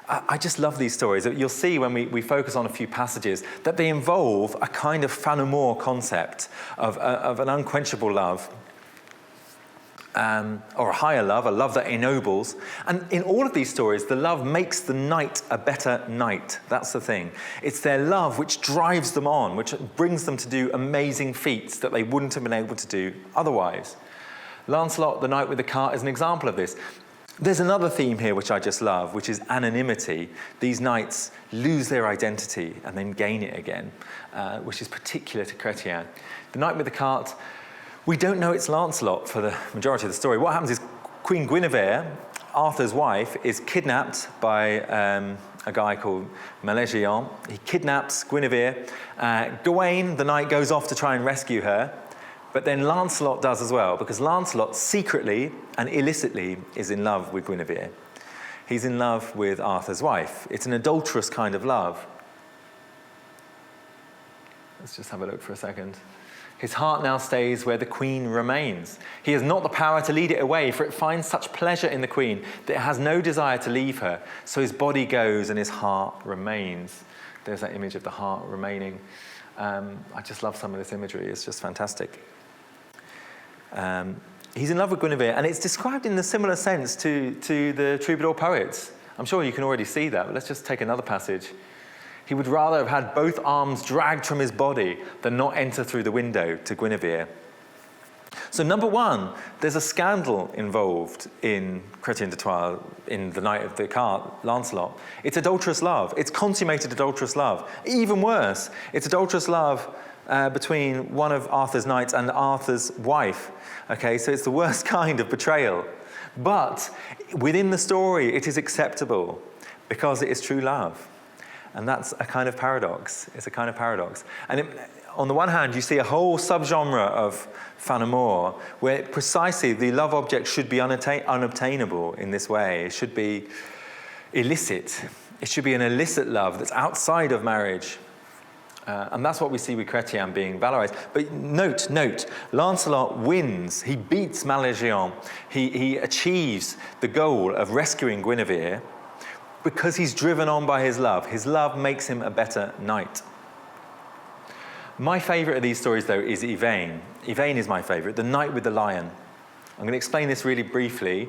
I just love these stories. You'll see when we focus on a few passages that they involve a kind of fin amour concept of an unquenchable love. Or a higher love, a love that ennobles. And in all of these stories, the love makes the knight a better knight. That's the thing. It's their love which drives them on, which brings them to do amazing feats that they wouldn't have been able to do otherwise. Lancelot, the Knight with the Cart, is an example of this. There's another theme here which I just love, which is anonymity. These knights lose their identity and then gain it again, which is particular to Chrétien. The Knight with the Cart, we don't know it's Lancelot for the majority of the story. What happens is Queen Guinevere, Arthur's wife, is kidnapped by a guy called Meleagant. He kidnaps Guinevere. Gawain, the knight, goes off to try and rescue her. But then Lancelot does as well, because Lancelot secretly and illicitly is in love with Guinevere. He's in love with Arthur's wife. It's an adulterous kind of love. Let's just have a look for a second. His heart now stays where the queen remains. He has not the power to lead it away, for it finds such pleasure in the queen that it has no desire to leave her. So his body goes and his heart remains. There's that image of the heart remaining. I just love some of this imagery. It's just fantastic. He's in love with Guinevere, and it's described in a similar sense to the troubadour poets. I'm sure you can already see that, but let's just take another passage. He would rather have had both arms dragged from his body than not enter through the window to Guinevere. So number one, there's a scandal involved in Chrétien de Troyes, in the Knight of the Cart, Lancelot. It's adulterous love. It's consummated adulterous love. Even worse, it's adulterous love between one of Arthur's knights and Arthur's wife. Okay, so it's the worst kind of betrayal. But within the story, it is acceptable because it is true love. And that's a kind of paradox. It's a kind of paradox. And on the one hand, you see a whole subgenre of fin amour where precisely the love object should be unobtainable in this way. It should be illicit. It should be an illicit love that's outside of marriage. And that's what we see with Chrétien being valorized. But note, Lancelot wins. He beats Meleagant. He achieves the goal of rescuing Guinevere because he's driven on by his love. His love makes him a better knight. My favorite of these stories, though, is Yvain. Yvain is my favorite, the Knight with the Lion. I'm going to explain this really briefly.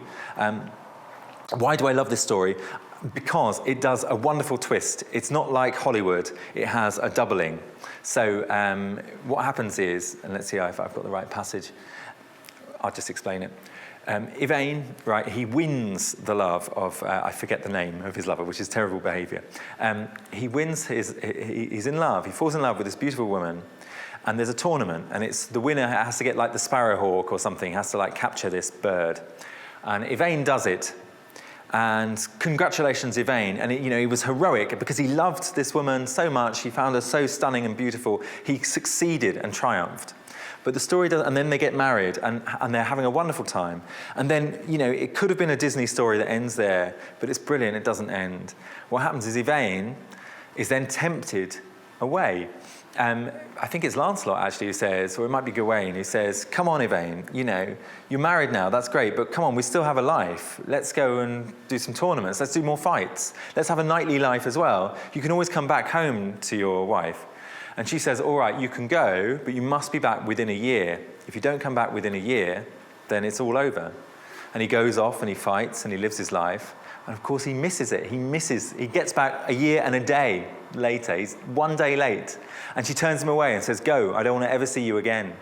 Why do I love this story? Because it does a wonderful twist. It's not like Hollywood. It has a doubling. So what happens is, and let's see if I've got the right passage. I'll just explain it. Yvain, right, he wins the love of, I forget the name of his lover, which is terrible behavior. He's in love. He falls in love with this beautiful woman. And there's a tournament. And it's the winner has to get like the sparrowhawk or something, has to like capture this bird. And Yvain does it. And congratulations, Yvain. And he was heroic because he loved this woman so much. He found her so stunning and beautiful. He succeeded and triumphed. But the story does, and then they get married, and they're having a wonderful time. And then, it could have been a Disney story that ends there, but it's brilliant, it doesn't end. What happens is Yvain is then tempted away. I think it's Lancelot, actually, who says, or it might be Gawain, who says, come on, Yvain, you're married now, that's great, but come on, we still have a life. Let's go and do some tournaments. Let's do more fights. Let's have a knightly life as well. You can always come back home to your wife. And she says, all right, you can go, but you must be back within a year. If you don't come back within a year, then it's all over. And he goes off and he fights and he lives his life. And of course he misses it. He gets back a year and a day later. He's one day late. And she turns him away and says, go, I don't want to ever see you again.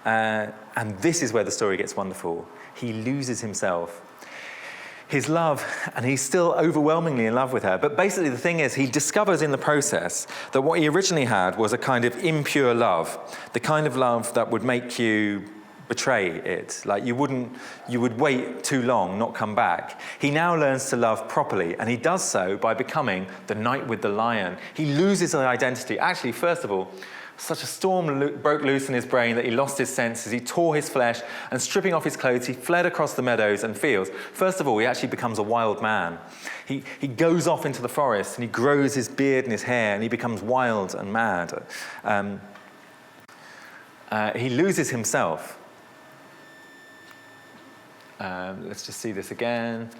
And this is where the story gets wonderful. He loses himself. his love, and he's still overwhelmingly in love with her. But basically the thing is, he discovers in the process that what he originally had was a kind of impure love, the kind of love that would make you betray it. Like you would wait too long, not come back. He now learns to love properly, and he does so by becoming the knight with the lion. He loses his identity. Actually, first of all, such a storm broke loose in his brain that he lost his senses. He tore his flesh, and stripping off his clothes, he fled across the meadows and fields. First of all, he actually becomes a wild man. He goes off into the forest, and he grows his beard and his hair, and he becomes wild and mad. He loses himself. Let's just see this again.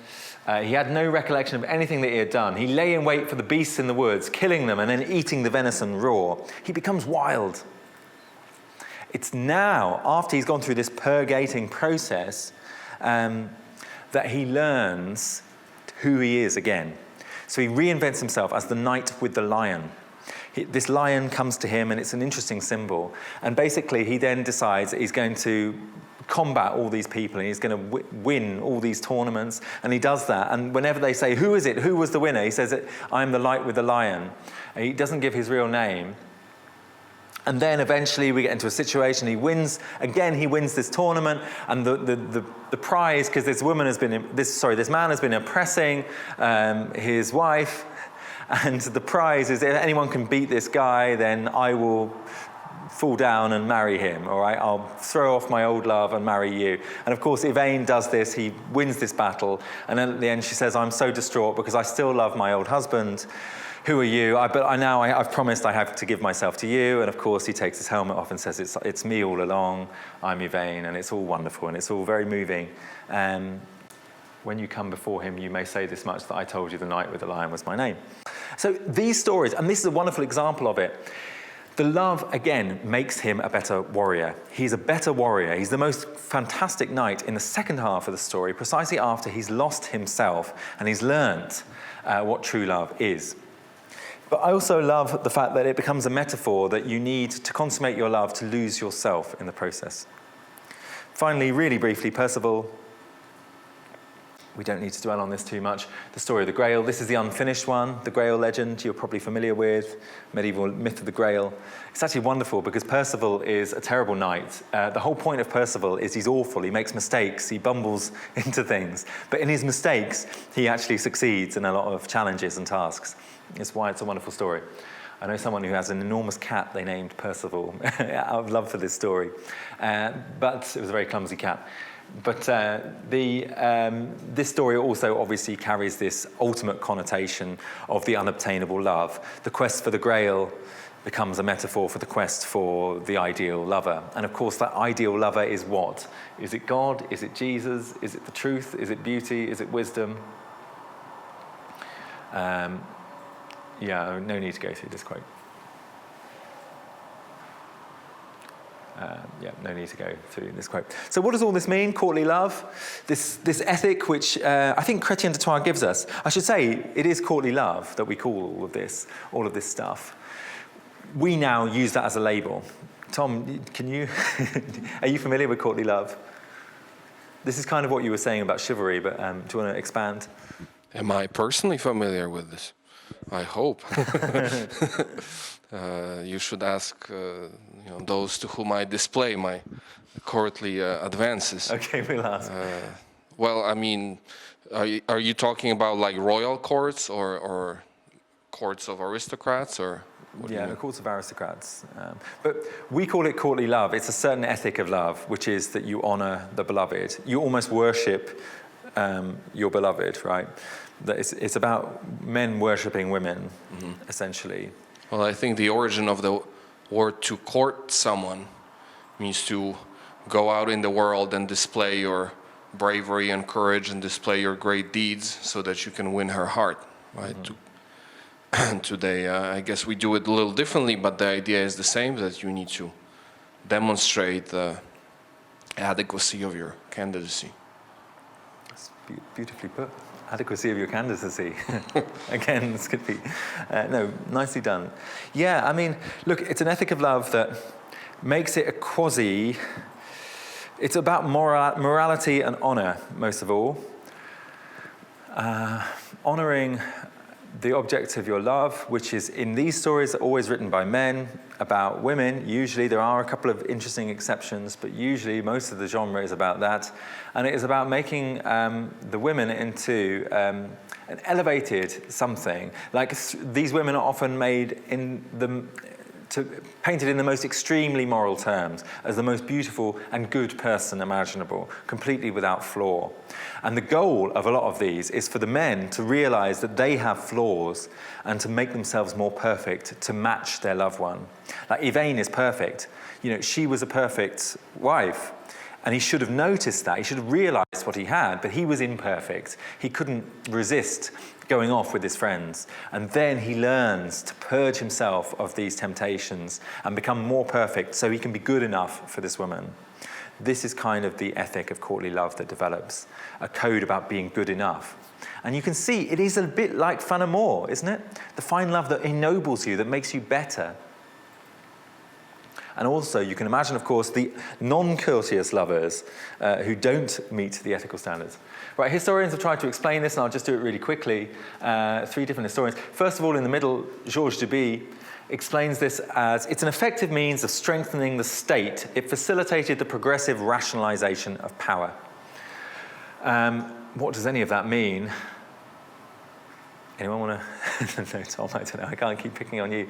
He had no recollection of anything that he had done. He lay in wait for the beasts in the woods, killing them and then eating the venison raw. He becomes wild. It's now, after he's gone through this purgating process, that he learns who he is again. So he reinvents himself as the knight with the lion. This lion comes to him, and it's an interesting symbol. And basically, he then decides that he's going to combat all these people, and he's going to win all these tournaments, and he does that. And whenever they say, who is it? Who was the winner? He says, I'm the knight with the lion. And he doesn't give his real name. And then eventually we get into a situation, he wins this tournament, and the prize, because this man has been oppressing his wife, and the prize is if anyone can beat this guy, then I will fall down and marry him, all right? I'll throw off my old love and marry you. And of course, Yvain does this, he wins this battle, and then at the end she says, I'm so distraught because I still love my old husband. Who are you? I've promised I have to give myself to you. And of course, he takes his helmet off and says, it's me all along, I'm Yvain, and it's all wonderful, and it's all very moving. When you come before him, you may say this much, that I told you the knight with the lion was my name. So these stories, and this is a wonderful example of it, the love, again, makes him a better warrior. He's a better warrior. He's the most fantastic knight in the second half of the story, precisely after he's lost himself and he's learnt what true love is. But I also love the fact that it becomes a metaphor that you need to consummate your love to lose yourself in the process. Finally, really briefly, Percival. We don't need to dwell on this too much. The story of the Grail. This is the unfinished one, the Grail legend you're probably familiar with, medieval myth of the Grail. It's actually wonderful because Percival is a terrible knight. The whole point of Percival is he's awful. He makes mistakes. He bumbles into things. But in his mistakes, he actually succeeds in a lot of challenges and tasks. It's why it's a wonderful story. I know someone who has an enormous cat they named Percival out of love for this story. But it was a very clumsy cat. But this story also obviously carries this ultimate connotation of the unobtainable love. The quest for the Grail becomes a metaphor for the quest for the ideal lover. And of course, that ideal lover is what? Is it God? Is it Jesus? Is it the truth? Is it beauty? Is it wisdom? No need to go through this quote. No need to go through this quote. So what does all this mean, courtly love? This ethic which I think Chrétien de Troyes gives us. I should say it is courtly love that we call all of this stuff. We now use that as a label. Tom, can you, are you familiar with courtly love? This is kind of what you were saying about chivalry, but do you want to expand? Am I personally familiar with this? I hope. You should ask those to whom I display my courtly advances. Okay, we'll ask. Well, I mean, are you talking about like royal courts or courts of aristocrats or? The courts of aristocrats. But we call it courtly love. It's a certain ethic of love, which is that you honor the beloved. You almost worship your beloved, right? That it's about men worshipping women, essentially. Well, I think the origin of the word to court someone means to go out in the world and display your bravery and courage and display your great deeds so that you can win her heart, right? Today, I guess we do it a little differently, but the idea is the same, that you need to demonstrate the adequacy of your candidacy. That's beautifully put. Adequacy of your candidacy. Again, this could be, nicely done. Yeah, I mean, look, it's an ethic of love that makes it a quasi, it's about morality and honor, most of all. Honoring the object of your love, which is in these stories are always written by men about women. Usually there are a couple of interesting exceptions, but usually most of the genre is about that. And it is about making the women into an elevated something. Like these women are often made painted in the most extremely moral terms as the most beautiful and good person imaginable, completely without flaw. And the goal of a lot of these is for the men to realize that they have flaws and to make themselves more perfect to match their loved one. Like Yvain is perfect. You know, she was a perfect wife. And he should have noticed that. He should have realized what he had, but he was imperfect. He couldn't resist going off with his friends. And then he learns to purge himself of these temptations and become more perfect so he can be good enough for this woman. This is kind of the ethic of courtly love that develops, a code about being good enough. And you can see it is a bit like fin amour, isn't it? The fine love that ennobles you, that makes you better. And also, you can imagine, of course, the non-courteous lovers who don't meet the ethical standards. Right, historians have tried to explain this, and I'll just do it really quickly. 3 different historians. First of all, in the middle, Georges Duby explains this as, it's an effective means of strengthening the state. It facilitated the progressive rationalization of power. What does any of that mean? Anyone want to? No, Tom, I don't know. I can't keep picking on you.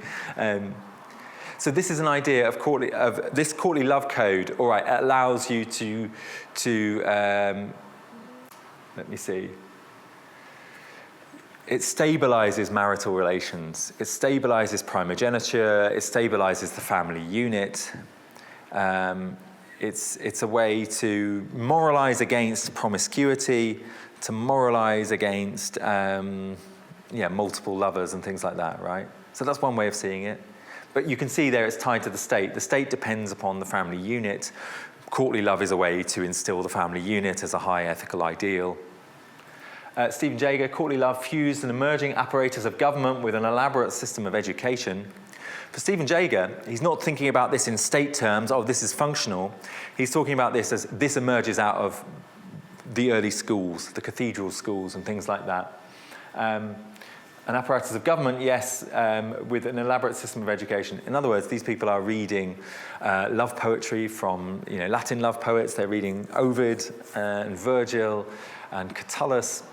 So this is an idea of this courtly love code. All right, it allows you to let me see. It stabilizes marital relations. It stabilizes primogeniture. It stabilizes the family unit. It's a way to moralize against promiscuity, to moralize against multiple lovers and things like that, right? So that's one way of seeing it. But you can see there it's tied to the state. The state depends upon the family unit. Courtly love is a way to instill the family unit as a high ethical ideal. Stephen Jager, courtly love fused an emerging apparatus of government with an elaborate system of education. For Stephen Jager, he's not thinking about this in state terms, oh, this is functional. He's talking about this as this emerges out of the early schools, the cathedral schools and things like that. An apparatus of government, yes, with an elaborate system of education. In other words, these people are reading love poetry from Latin love poets. They're reading Ovid and Virgil and Catullus,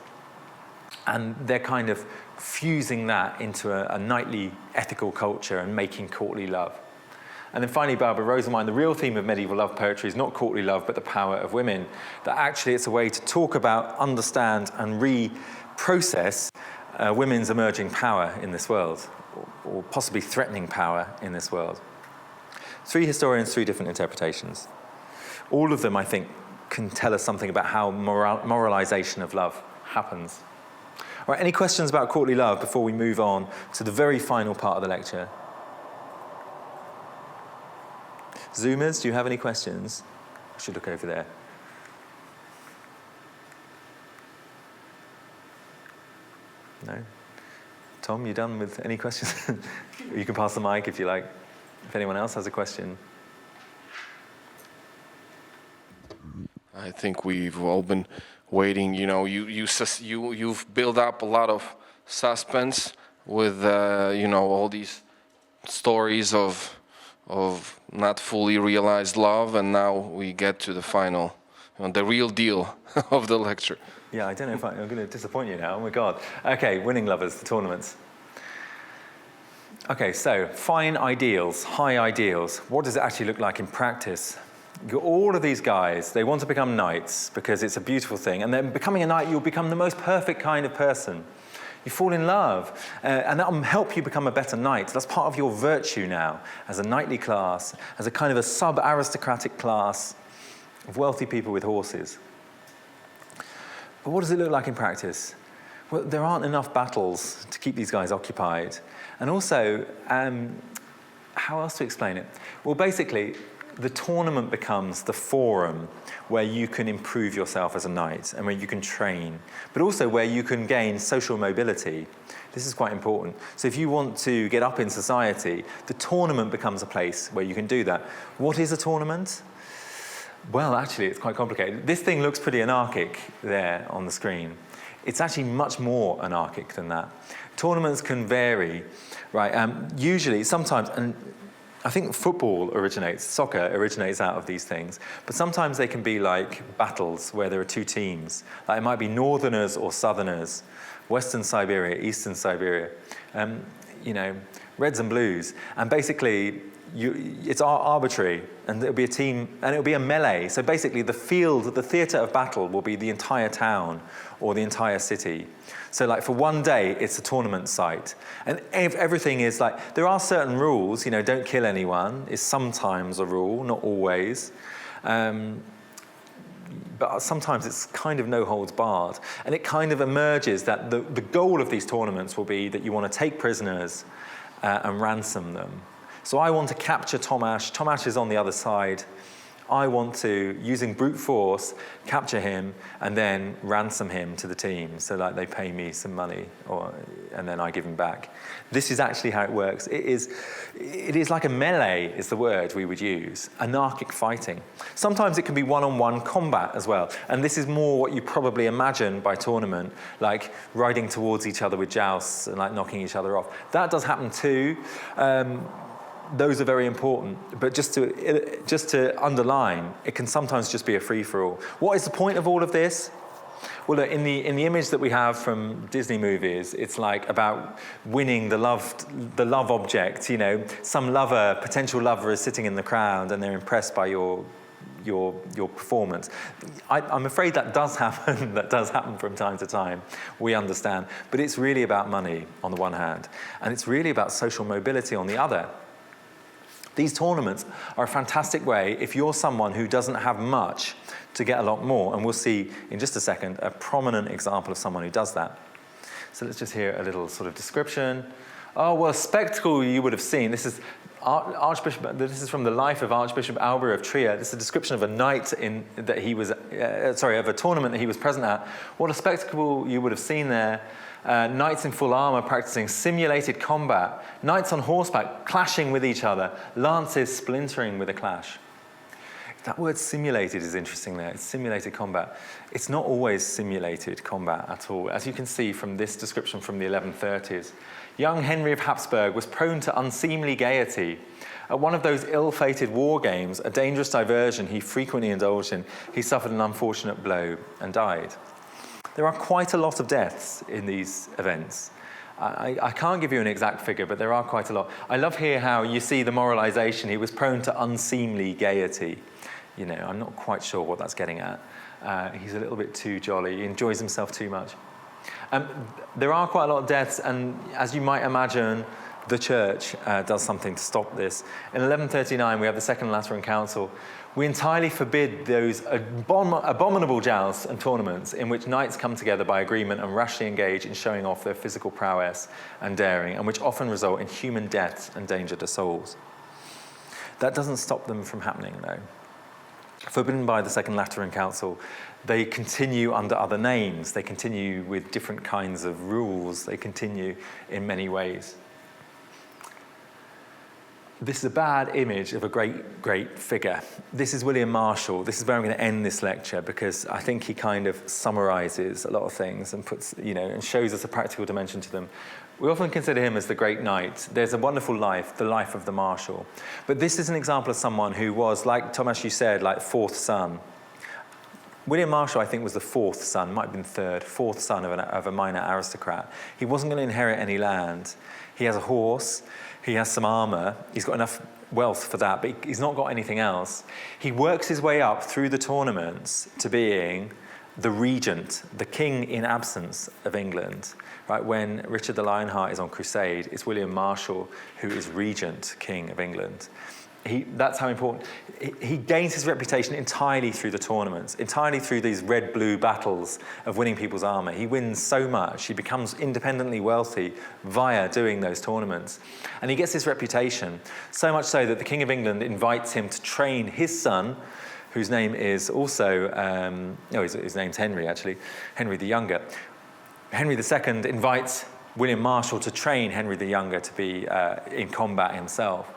and they're kind of fusing that into a knightly ethical culture and making courtly love. And then finally, Barbara Rosenwein, the real theme of medieval love poetry is not courtly love, but the power of women. That actually it's a way to talk about, understand, and reprocess women's emerging power in this world, or possibly threatening power in this world. 3 historians, 3 different interpretations. All of them, I think, can tell us something about how moralization of love happens. All right, any questions about courtly love before we move on to the very final part of the lecture? Zoomers, do you have any questions? I should look over there. No? Tom, you done with any questions? You can pass the mic if you like, if anyone else has a question. I think we've all been waiting. You've built up a lot of suspense with all these stories of not fully realized love, and now we get to the final, the real deal of the lecture. Yeah, I don't know if I'm going to disappoint you now. Oh my God. Okay, winning lovers, the tournaments. Okay, so fine ideals, high ideals. What does it actually look like in practice? All of these guys, they want to become knights because it's a beautiful thing. And then becoming a knight, you'll become the most perfect kind of person. You fall in love, and that will help you become a better knight. That's part of your virtue now, as a knightly class, as a kind of a sub-aristocratic class of wealthy people with horses. But what does it look like in practice? Well, there aren't enough battles to keep these guys occupied. And also, how else to explain it? Well, basically, the tournament becomes the forum where you can improve yourself as a knight and where you can train, but also where you can gain social mobility. This is quite important. So if you want to get up in society, the tournament becomes a place where you can do that. What is a tournament? Well, actually, it's quite complicated. This thing looks pretty anarchic there on the screen. it's actually much more anarchic than that. Tournaments can vary, right? Usually, sometimes, and I think soccer originates out of these things, but sometimes they can be like battles where there are two teams. Like it might be northerners or southerners, Western Siberia, Eastern Siberia, reds and blues. And basically, it's arbitrary, and it'll be a team, and it'll be a melee. So basically, the theatre of battle will be the entire town or the entire city. So like for one day, it's a tournament site. And everything is like, there are certain rules, don't kill anyone is sometimes a rule, not always. But sometimes it's kind of no holds barred. And it kind of emerges that the goal of these tournaments will be that you want to take prisoners and ransom them. So I want to capture Tomasz. Tomasz is on the other side. I want to, using brute force, capture him and then ransom him to the team. So like they pay me some money and then I give him back. This is actually how it works. It is like a melee is the word we would use, anarchic fighting. Sometimes it can be one-on-one combat as well. And this is more what you probably imagine by tournament, like riding towards each other with jousts and like knocking each other off. That does happen too. Those are very important, but just to underline, it can sometimes just be a free-for-all. What is the point of all of this? Well, look, in the image that we have from Disney movies, it's like about winning the love object. Some potential lover is sitting in the crowd, and they're impressed by your performance. I'm afraid that does happen. That does happen from time to time. We understand, but it's really about money on the one hand, and it's really about social mobility on the other. These tournaments are a fantastic way, if you're someone who doesn't have much, to get a lot more. And we'll see in just a second a prominent example of someone who does that. So let's just hear a little sort of description. Oh, well, a spectacle you would have seen. This is from the life of Archbishop Albury of Trier. This is a description of a night of a tournament that he was present at. What a spectacle you would have seen there. Knights in full armour practicing simulated combat, knights on horseback clashing with each other, lances splintering with a clash. That word simulated is interesting there. It's simulated combat. It's not always simulated combat at all. As you can see from this description from the 1130s, young Henry of Habsburg was prone to unseemly gaiety. At one of those ill-fated war games, a dangerous diversion he frequently indulged in, he suffered an unfortunate blow and died. There are quite a lot of deaths in these events. I can't give you an exact figure, but there are quite a lot. I love here how you see the moralization. He was prone to unseemly gaiety. I'm not quite sure what that's getting at. He's a little bit too jolly. He enjoys himself too much. There are quite a lot of deaths, and as you might imagine, the church does something to stop this. In 1139, we have the Second Lateran Council. We entirely forbid those abominable jousts and tournaments in which knights come together by agreement and rashly engage in showing off their physical prowess and daring, and which often result in human deaths and danger to souls. That doesn't stop them from happening, though. Forbidden by the Second Lateran Council, they continue under other names. They continue with different kinds of rules. They continue in many ways. This is a bad image of a great, great figure. This is William Marshall. This is where I'm going to end this lecture, because I think he kind of summarizes a lot of things and puts, and shows us a practical dimension to them. We often consider him as the great knight. There's a wonderful life, the life of the Marshal. But this is an example of someone who was, like Thomas, you said, like fourth son. William Marshall, I think, was the fourth son, might have been fourth son of a minor aristocrat. He wasn't going to inherit any land. He has a horse. He has some armour. He's got enough wealth for that, but he's not got anything else. He works his way up through the tournaments to being the regent, the king in absence of England. Right? When Richard the Lionheart is on crusade, it's William Marshall who is regent, king of England. That's how important. He gains his reputation entirely through the tournaments, entirely through these red-blue battles of winning people's armour. He wins so much. He becomes independently wealthy via doing those tournaments. And he gets his reputation, so much so that the King of England invites him to train his son, whose name is also, his name's Henry, actually, Henry the Younger. Henry II invites William Marshall to train Henry the Younger to be in combat himself.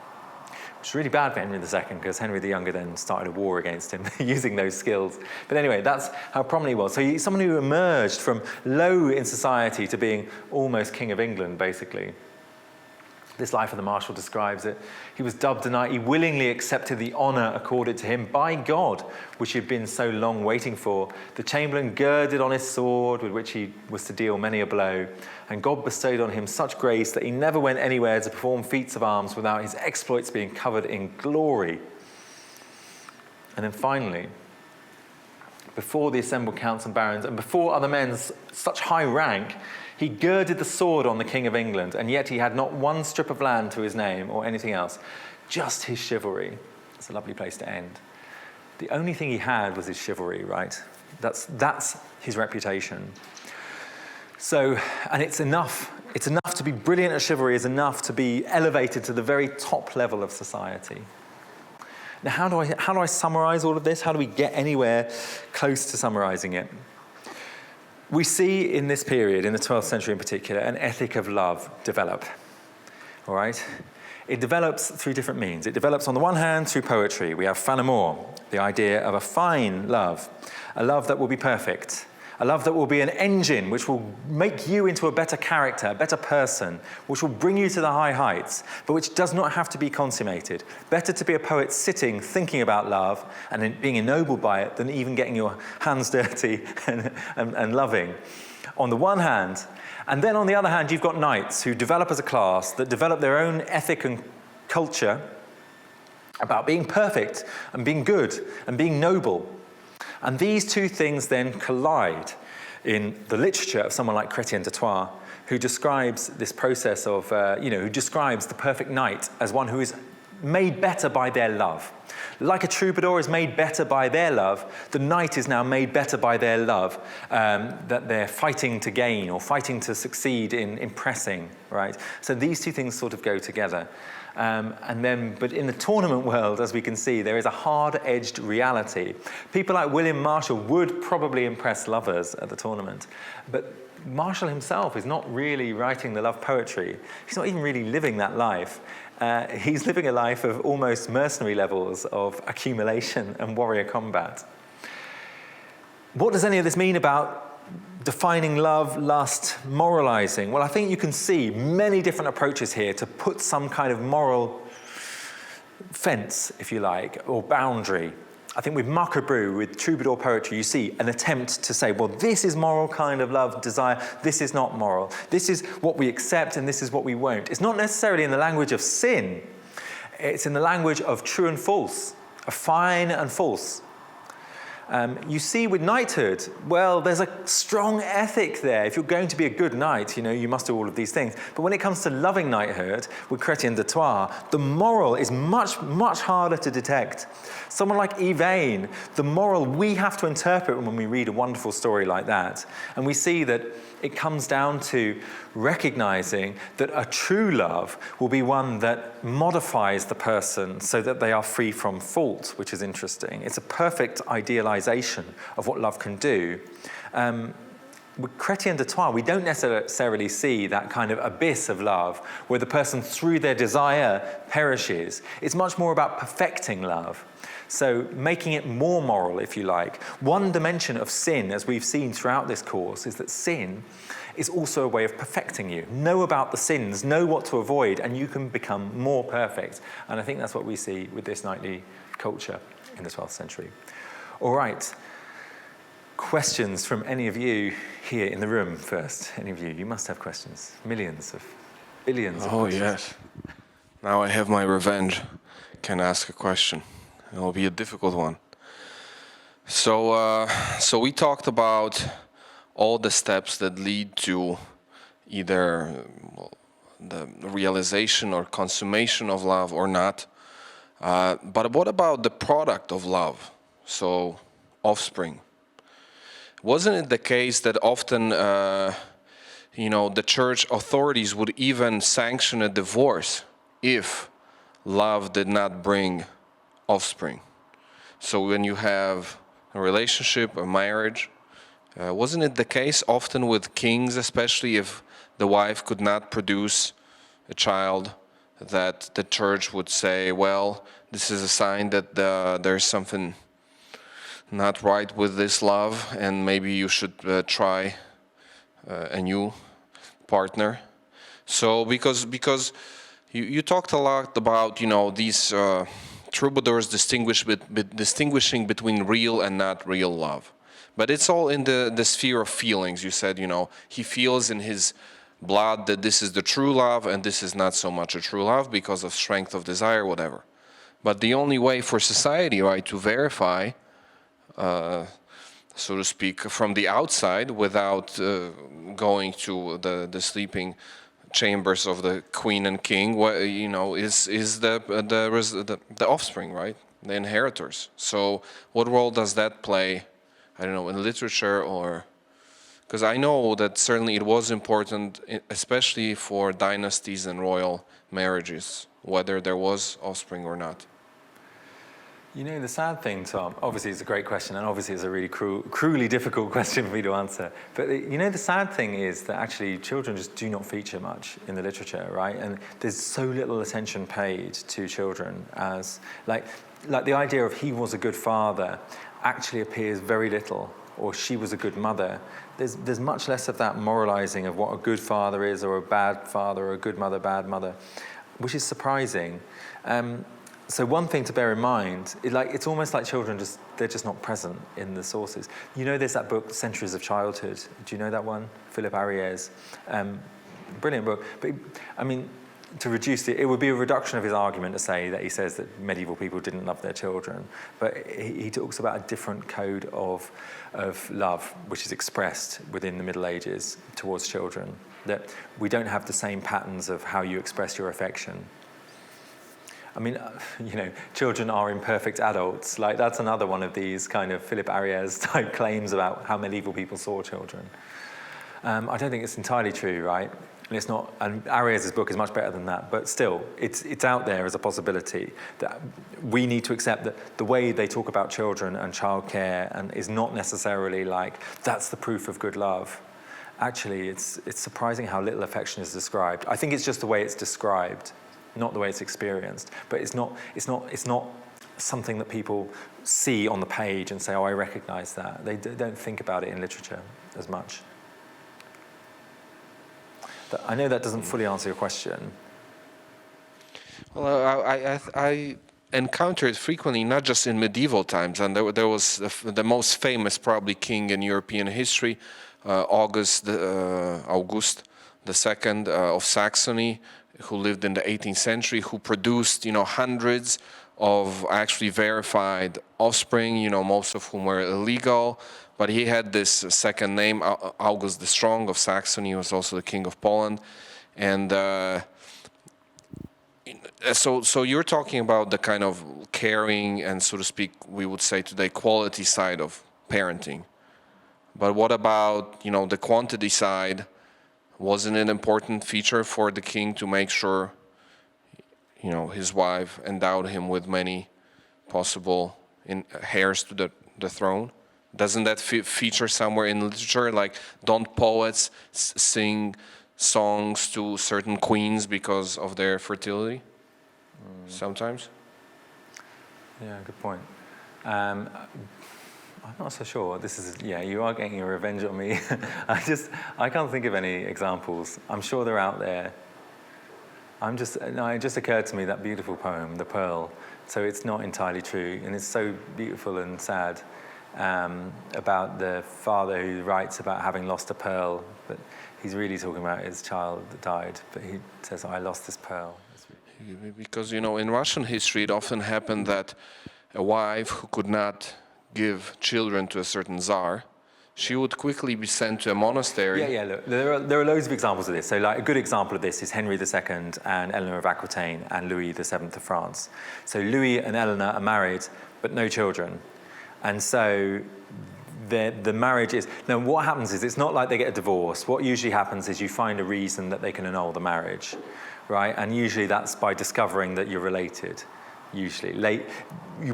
It's really bad for Henry II because Henry the Younger then started a war against him using those skills. But anyway, that's how prominent he was. So he's someone who emerged from low in society to being almost King of England, basically. This Life of the Marshal describes it. He was dubbed a knight. He willingly accepted the honour accorded to him by God, which he had been so long waiting for. The Chamberlain girded on his sword, with which he was to deal many a blow, and God bestowed on him such grace that he never went anywhere to perform feats of arms without his exploits being covered in glory. And then finally, before the assembled counts and barons, and before other men such high rank, he girded the sword on the King of England, and yet he had not one strip of land to his name or anything else, just his chivalry. It's a lovely place to end. The only thing he had was his chivalry, right? That's his reputation. So, and it's enough to be brilliant at chivalry, is enough to be elevated to the very top level of society. Now, how do I summarize all of this? How do we get anywhere close to summarizing it? We see in this period, in the 12th century in particular, an ethic of love develop, all right? It develops through different means. It develops on the one hand through poetry. We have fin amour, the idea of a fine love, a love that will be perfect, a love that will be an engine which will make you into a better character, a better person, which will bring you to the high heights, but which does not have to be consummated. Better to be a poet sitting, thinking about love, and being ennobled by it than even getting your hands dirty and loving, on the one hand. And then on the other hand, you've got knights who develop as a class, that develop their own ethic and culture about being perfect and being good and being noble. And these two things then collide in the literature of someone like Chrétien de Troyes, who describes this process of, who describes the perfect knight as one who is made better by their love. Like a troubadour is made better by their love, the knight is now made better by their love that they're fighting to gain or fighting to succeed in impressing, right? So these two things sort of go together. But in the tournament world, as we can see, there is a hard-edged reality. People like William Marshall would probably impress lovers at the tournament, but Marshall himself is not really writing the love poetry. He's not even really living that life. He's living a life of almost mercenary levels of accumulation and warrior combat. What does any of this mean about defining love, lust, moralizing? Well, I think you can see many different approaches here to put some kind of moral fence, if you like, or boundary. I think with Macabru, with troubadour poetry, you see an attempt to say, well, this is moral kind of love, desire, this is not moral. This is what we accept and this is what we won't. It's not necessarily in the language of sin. It's in the language of true and false, of fine and false. You see with knighthood, well, there's a strong ethic there. If you're going to be a good knight, you must do all of these things. But when it comes to loving knighthood, with Chrétien de Troyes, the moral is much, much harder to detect. Someone like Yvain, the moral we have to interpret when we read a wonderful story like that. And we see that it comes down to recognizing that a true love will be one that modifies the person so that they are free from fault, which is interesting. It's a perfect idealization of what love can do. With Chrétien de Troyes, we don't necessarily see that kind of abyss of love where the person through their desire perishes. It's much more about perfecting love. So making it more moral, if you like. One dimension of sin, as we've seen throughout this course, is that sin is also a way of perfecting you. Know about the sins, know what to avoid, and you can become more perfect. And I think that's what we see with this knightly culture in the 12th century. All right. Questions from any of you here in the room first? Any of you? You must have questions. Billions of questions. Oh, yes. Now I have my revenge. Can ask a question. It will be a difficult one. So we talked about all the steps that lead to either the realization or consummation of love or not. But what about the product of love? So offspring. Wasn't it the case that often, the church authorities would even sanction a divorce if love did not bring offspring? So when you have a relationship, a marriage, wasn't it the case often with kings, especially if the wife could not produce a child, that the church would say, well, this is a sign that there's something not right with this love, and maybe you should try a new partner. So because you talked a lot about, you know, these troubadours distinguishing between real and not real love. But it's all in the sphere of feelings. You said, you know, he feels in his blood that this is the true love and this is not so much a true love because of strength of desire, whatever. But the only way for society, right, to verify, so to speak, from the outside without going to the sleeping chambers of the queen and king, you know, is the offspring, right, the inheritors. So what role does that play, I don't know, in literature? Or because I know that certainly it was important, especially for dynasties and royal marriages, whether there was offspring or not. You know, the sad thing, Tom, obviously it's a great question, and obviously it's a really cruelly difficult question for me to answer. But you know, the sad thing is that actually children just do not feature much in the literature, right? And there's so little attention paid to children, as like the idea of he was a good father actually appears very little, or she was a good mother. There's much less of that moralizing of what a good father is, or a bad father, or a good mother, bad mother, which is surprising. So one thing to bear in mind, it's almost like children they're just not present in the sources. You know, there's that book, Centuries of Childhood. Do you know that one? Philip Ariès. Brilliant book. But I mean, to reduce it would be a reduction of his argument to say that he says that medieval people didn't love their children. But he talks about a different code of love, which is expressed within the Middle Ages towards children. That we don't have the same patterns of how you express your affection. I mean, you know, children are imperfect adults. Like, that's another one of these kind of Philip Ariès type claims about how medieval people saw children. I don't think it's entirely true, right? And it's not. And Ariès' book is much better than that. But still, it's out there as a possibility that we need to accept that the way they talk about children and childcare and is not necessarily like that's the proof of good love. Actually, it's surprising how little affection is described. I think it's just the way it's described, not the way it's experienced. But it's not something that people see on the page and say, oh, I recognize that. They don't think about it in literature as much. I know that doesn't fully answer your question. Well, I encounter it frequently, not just in medieval times. And there was the most famous probably king in European history, August II of Saxony, who lived in the 18th century, who produced, hundreds of actually verified offspring, most of whom were illegal. But he had this second name, August the Strong of Saxony. He was also the king of Poland. And so you're talking about the kind of caring and, so to speak, we would say today, quality side of parenting. But what about, the quantity side? Wasn't it an important feature for the king to make sure, his wife endowed him with many possible heirs to the throne? Doesn't that feature somewhere in literature? Like, don't poets sing songs to certain queens because of their fertility? Sometimes? Yeah, good point. I'm not so sure. You are getting your revenge on me. I can't think of any examples. I'm sure they're out there. It just occurred to me, that beautiful poem, The Pearl. So it's not entirely true, and it's so beautiful and sad. About the father who writes about having lost a pearl, but he's really talking about his child that died, but he says, I lost this pearl. Because, in Russian history, it often happened that a wife who could not give children to a certain tsar, she would quickly be sent to a monastery. Yeah, look, there are loads of examples of this. So, like, a good example of this is Henry II and Eleanor of Aquitaine and Louis VII of France. So Louis and Eleanor are married, but no children. And so the marriage is... Now, what happens is, it's not like they get a divorce. What usually happens is you find a reason that they can annul the marriage, right? And usually that's by discovering that you're related. usually.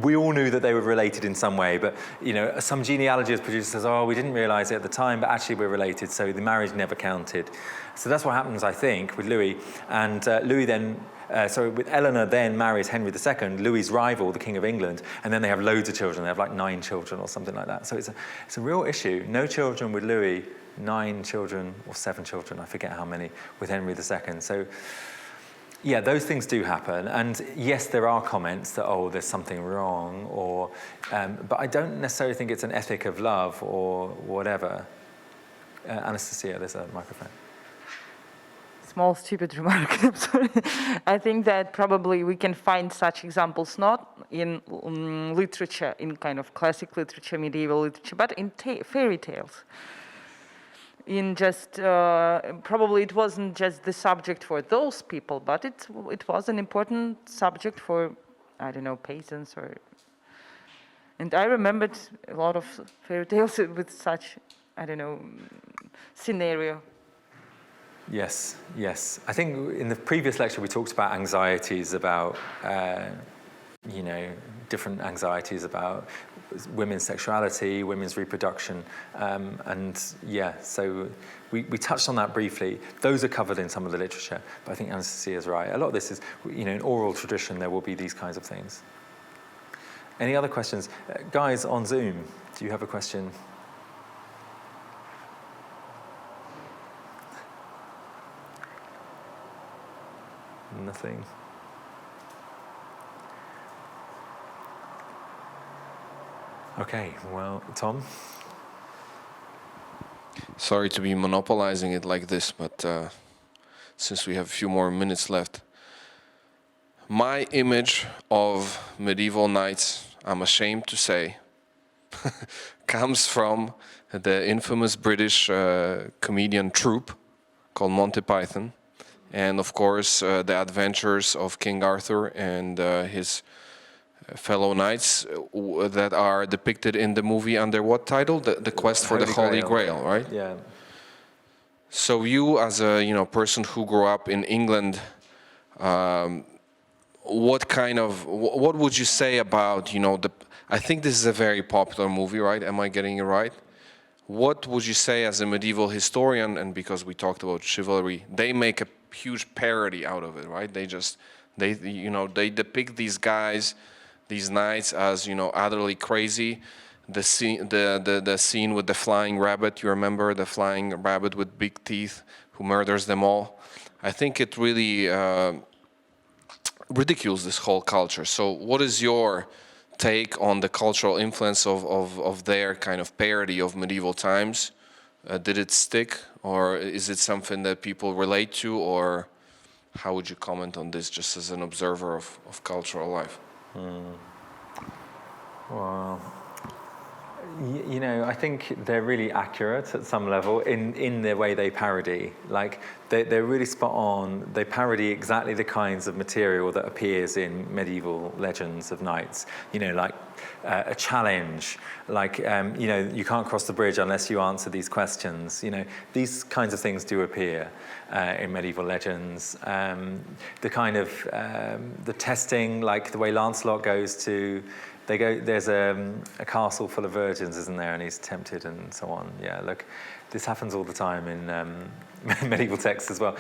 We all knew that they were related in some way, but some genealogist producer says, oh, we didn't realize it at the time, but actually we're related, so the marriage never counted. So that's what happens, I think, with Louis. And Louis then, with Eleanor then marries Henry II, Louis's rival, the King of England, and then they have loads of children. They have like 9 children or something like that. So it's a real issue. No children with Louis, 9 children or 7 children, I forget how many, with Henry II. So yeah, those things do happen. And yes, there are comments that, oh, there's something wrong, but I don't necessarily think it's an ethic of love or whatever. Anastasia, there's a microphone. Small stupid remark. I'm sorry. I think that probably we can find such examples not in literature, in kind of classic literature, medieval literature, but in fairy tales. In just probably it wasn't just the subject for those people, but it was an important subject for, I don't know, peasants or. And I remembered a lot of fairy tales with such, I don't know, scenario. Yes. I think in the previous lecture we talked about anxieties about, different anxieties about women's sexuality, women's reproduction, so we touched on that briefly. Those are covered in some of the literature, but I think Anastasia is right. A lot of this is, in oral tradition there will be these kinds of things. Any other questions? Guys on Zoom, do you have a question? Nothing. Okay, well, Tom? Sorry to be monopolizing it like this, but since we have a few more minutes left. My image of medieval knights, I'm ashamed to say, comes from the infamous British comedian troupe called Monty Python. And of course, the adventures of King Arthur and his fellow knights that are depicted in the movie under what title? The Quest for the Holy Grail, right? Yeah. So you, as a person who grew up in England, what would you say about I think this is a very popular movie, right? Am I getting it right? What would you say as a medieval historian, and because we talked about chivalry, they make a huge parody out of it, right? They depict these guys, these knights as utterly crazy. The scene with the flying rabbit, you remember the flying rabbit with big teeth who murders them all? I think it really ridicules this whole culture. So what is your take on the cultural influence of their kind of parody of medieval times? Did it stick, or is it something that people relate to, or how would you comment on this just as an observer of cultural life? Well, I think they're really accurate at some level in the way they parody. Like, they're really spot on. They parody exactly the kinds of material that appears in medieval legends of knights. Like a challenge, like, you can't cross the bridge unless you answer these questions. These kinds of things do appear in medieval legends. The kind of, the testing, like the way Lancelot goes to, there's a castle full of virgins, isn't there? And he's tempted and so on. Yeah, look, this happens all the time in medieval texts as well.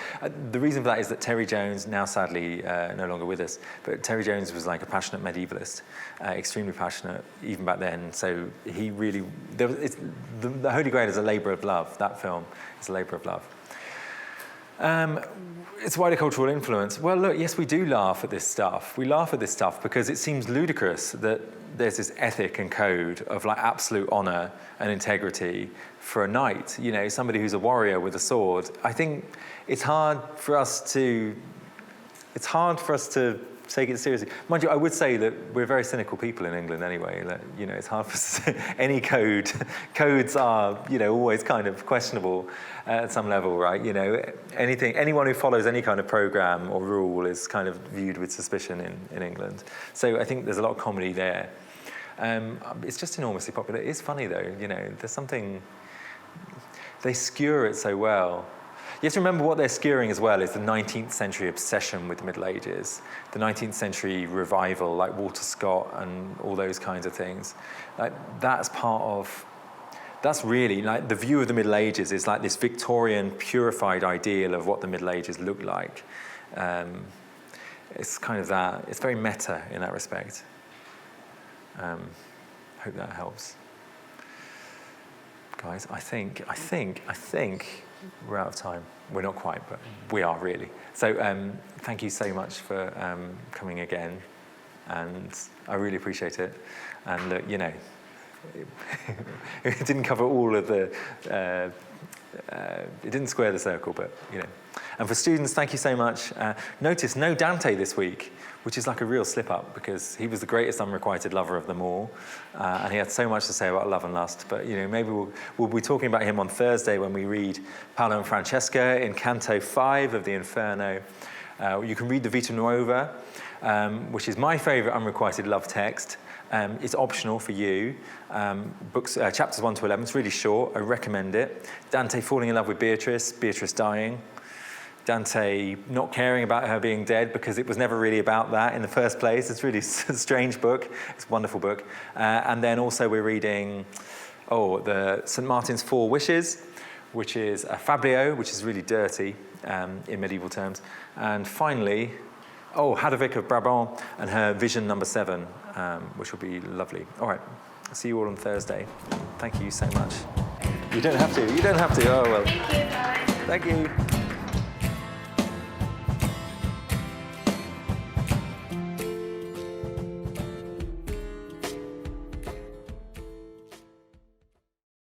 The reason for that is that Terry Jones, now sadly no longer with us, but Terry Jones was like a passionate medievalist, extremely passionate even back then. So he really, the Holy Grail is a labour of love. That film is a labour of love. It's wider cultural influence. Well, look, yes, we do laugh at this stuff. We laugh at this stuff because it seems ludicrous that there's this ethic and code of like absolute honor and integrity for a knight, somebody who's a warrior with a sword. I think it's hard for us to take it seriously. Mind you, I would say that we're very cynical people in England anyway. That, it's hard for us to, any codes are, always kind of questionable at some level, right? Anyone who follows any kind of program or rule is kind of viewed with suspicion in England. So I think there's a lot of comedy there. It's just enormously popular. It is funny though, there's something, they skewer it so well. You have to remember what they're skewering as well is the 19th century obsession with the Middle Ages, the 19th century revival, like Walter Scott and all those kinds of things. Like, that's really, like, the view of the Middle Ages is like this Victorian purified ideal of what the Middle Ages looked like. It's kind of that, it's very meta in that respect. Hope that helps. Guys, I think we're out of time. We're not quite, but we are really. So thank you so much for coming again, and I really appreciate it. And look, you know, it didn't cover all of the, it didn't square the circle, but you know. And for students, thank you so much. Notice no Dante this week, which is like a real slip up because he was the greatest unrequited lover of them all, and he had so much to say about love and lust. But you know, maybe we'll be talking about him on Thursday when we read Paolo and Francesca in Canto 5 of the Inferno. You can read the Vita Nuova, which is my favourite unrequited love text. It's optional for you. Books, chapters 1 to 11. It's really short. I recommend it. Dante falling in love with Beatrice, Beatrice dying. Dante not caring about her being dead because it was never really about that in the first place. It's really a strange book. It's a wonderful book. And then also we're reading, the St. Martin's Four Wishes, which is a fabliau, which is really dirty in medieval terms. And finally, Hadovik of Brabant and her Vision number 7, which will be lovely. All right, I'll see you all on Thursday. Thank you so much. You don't have to. Oh, well. Thank you, guys. Thank you.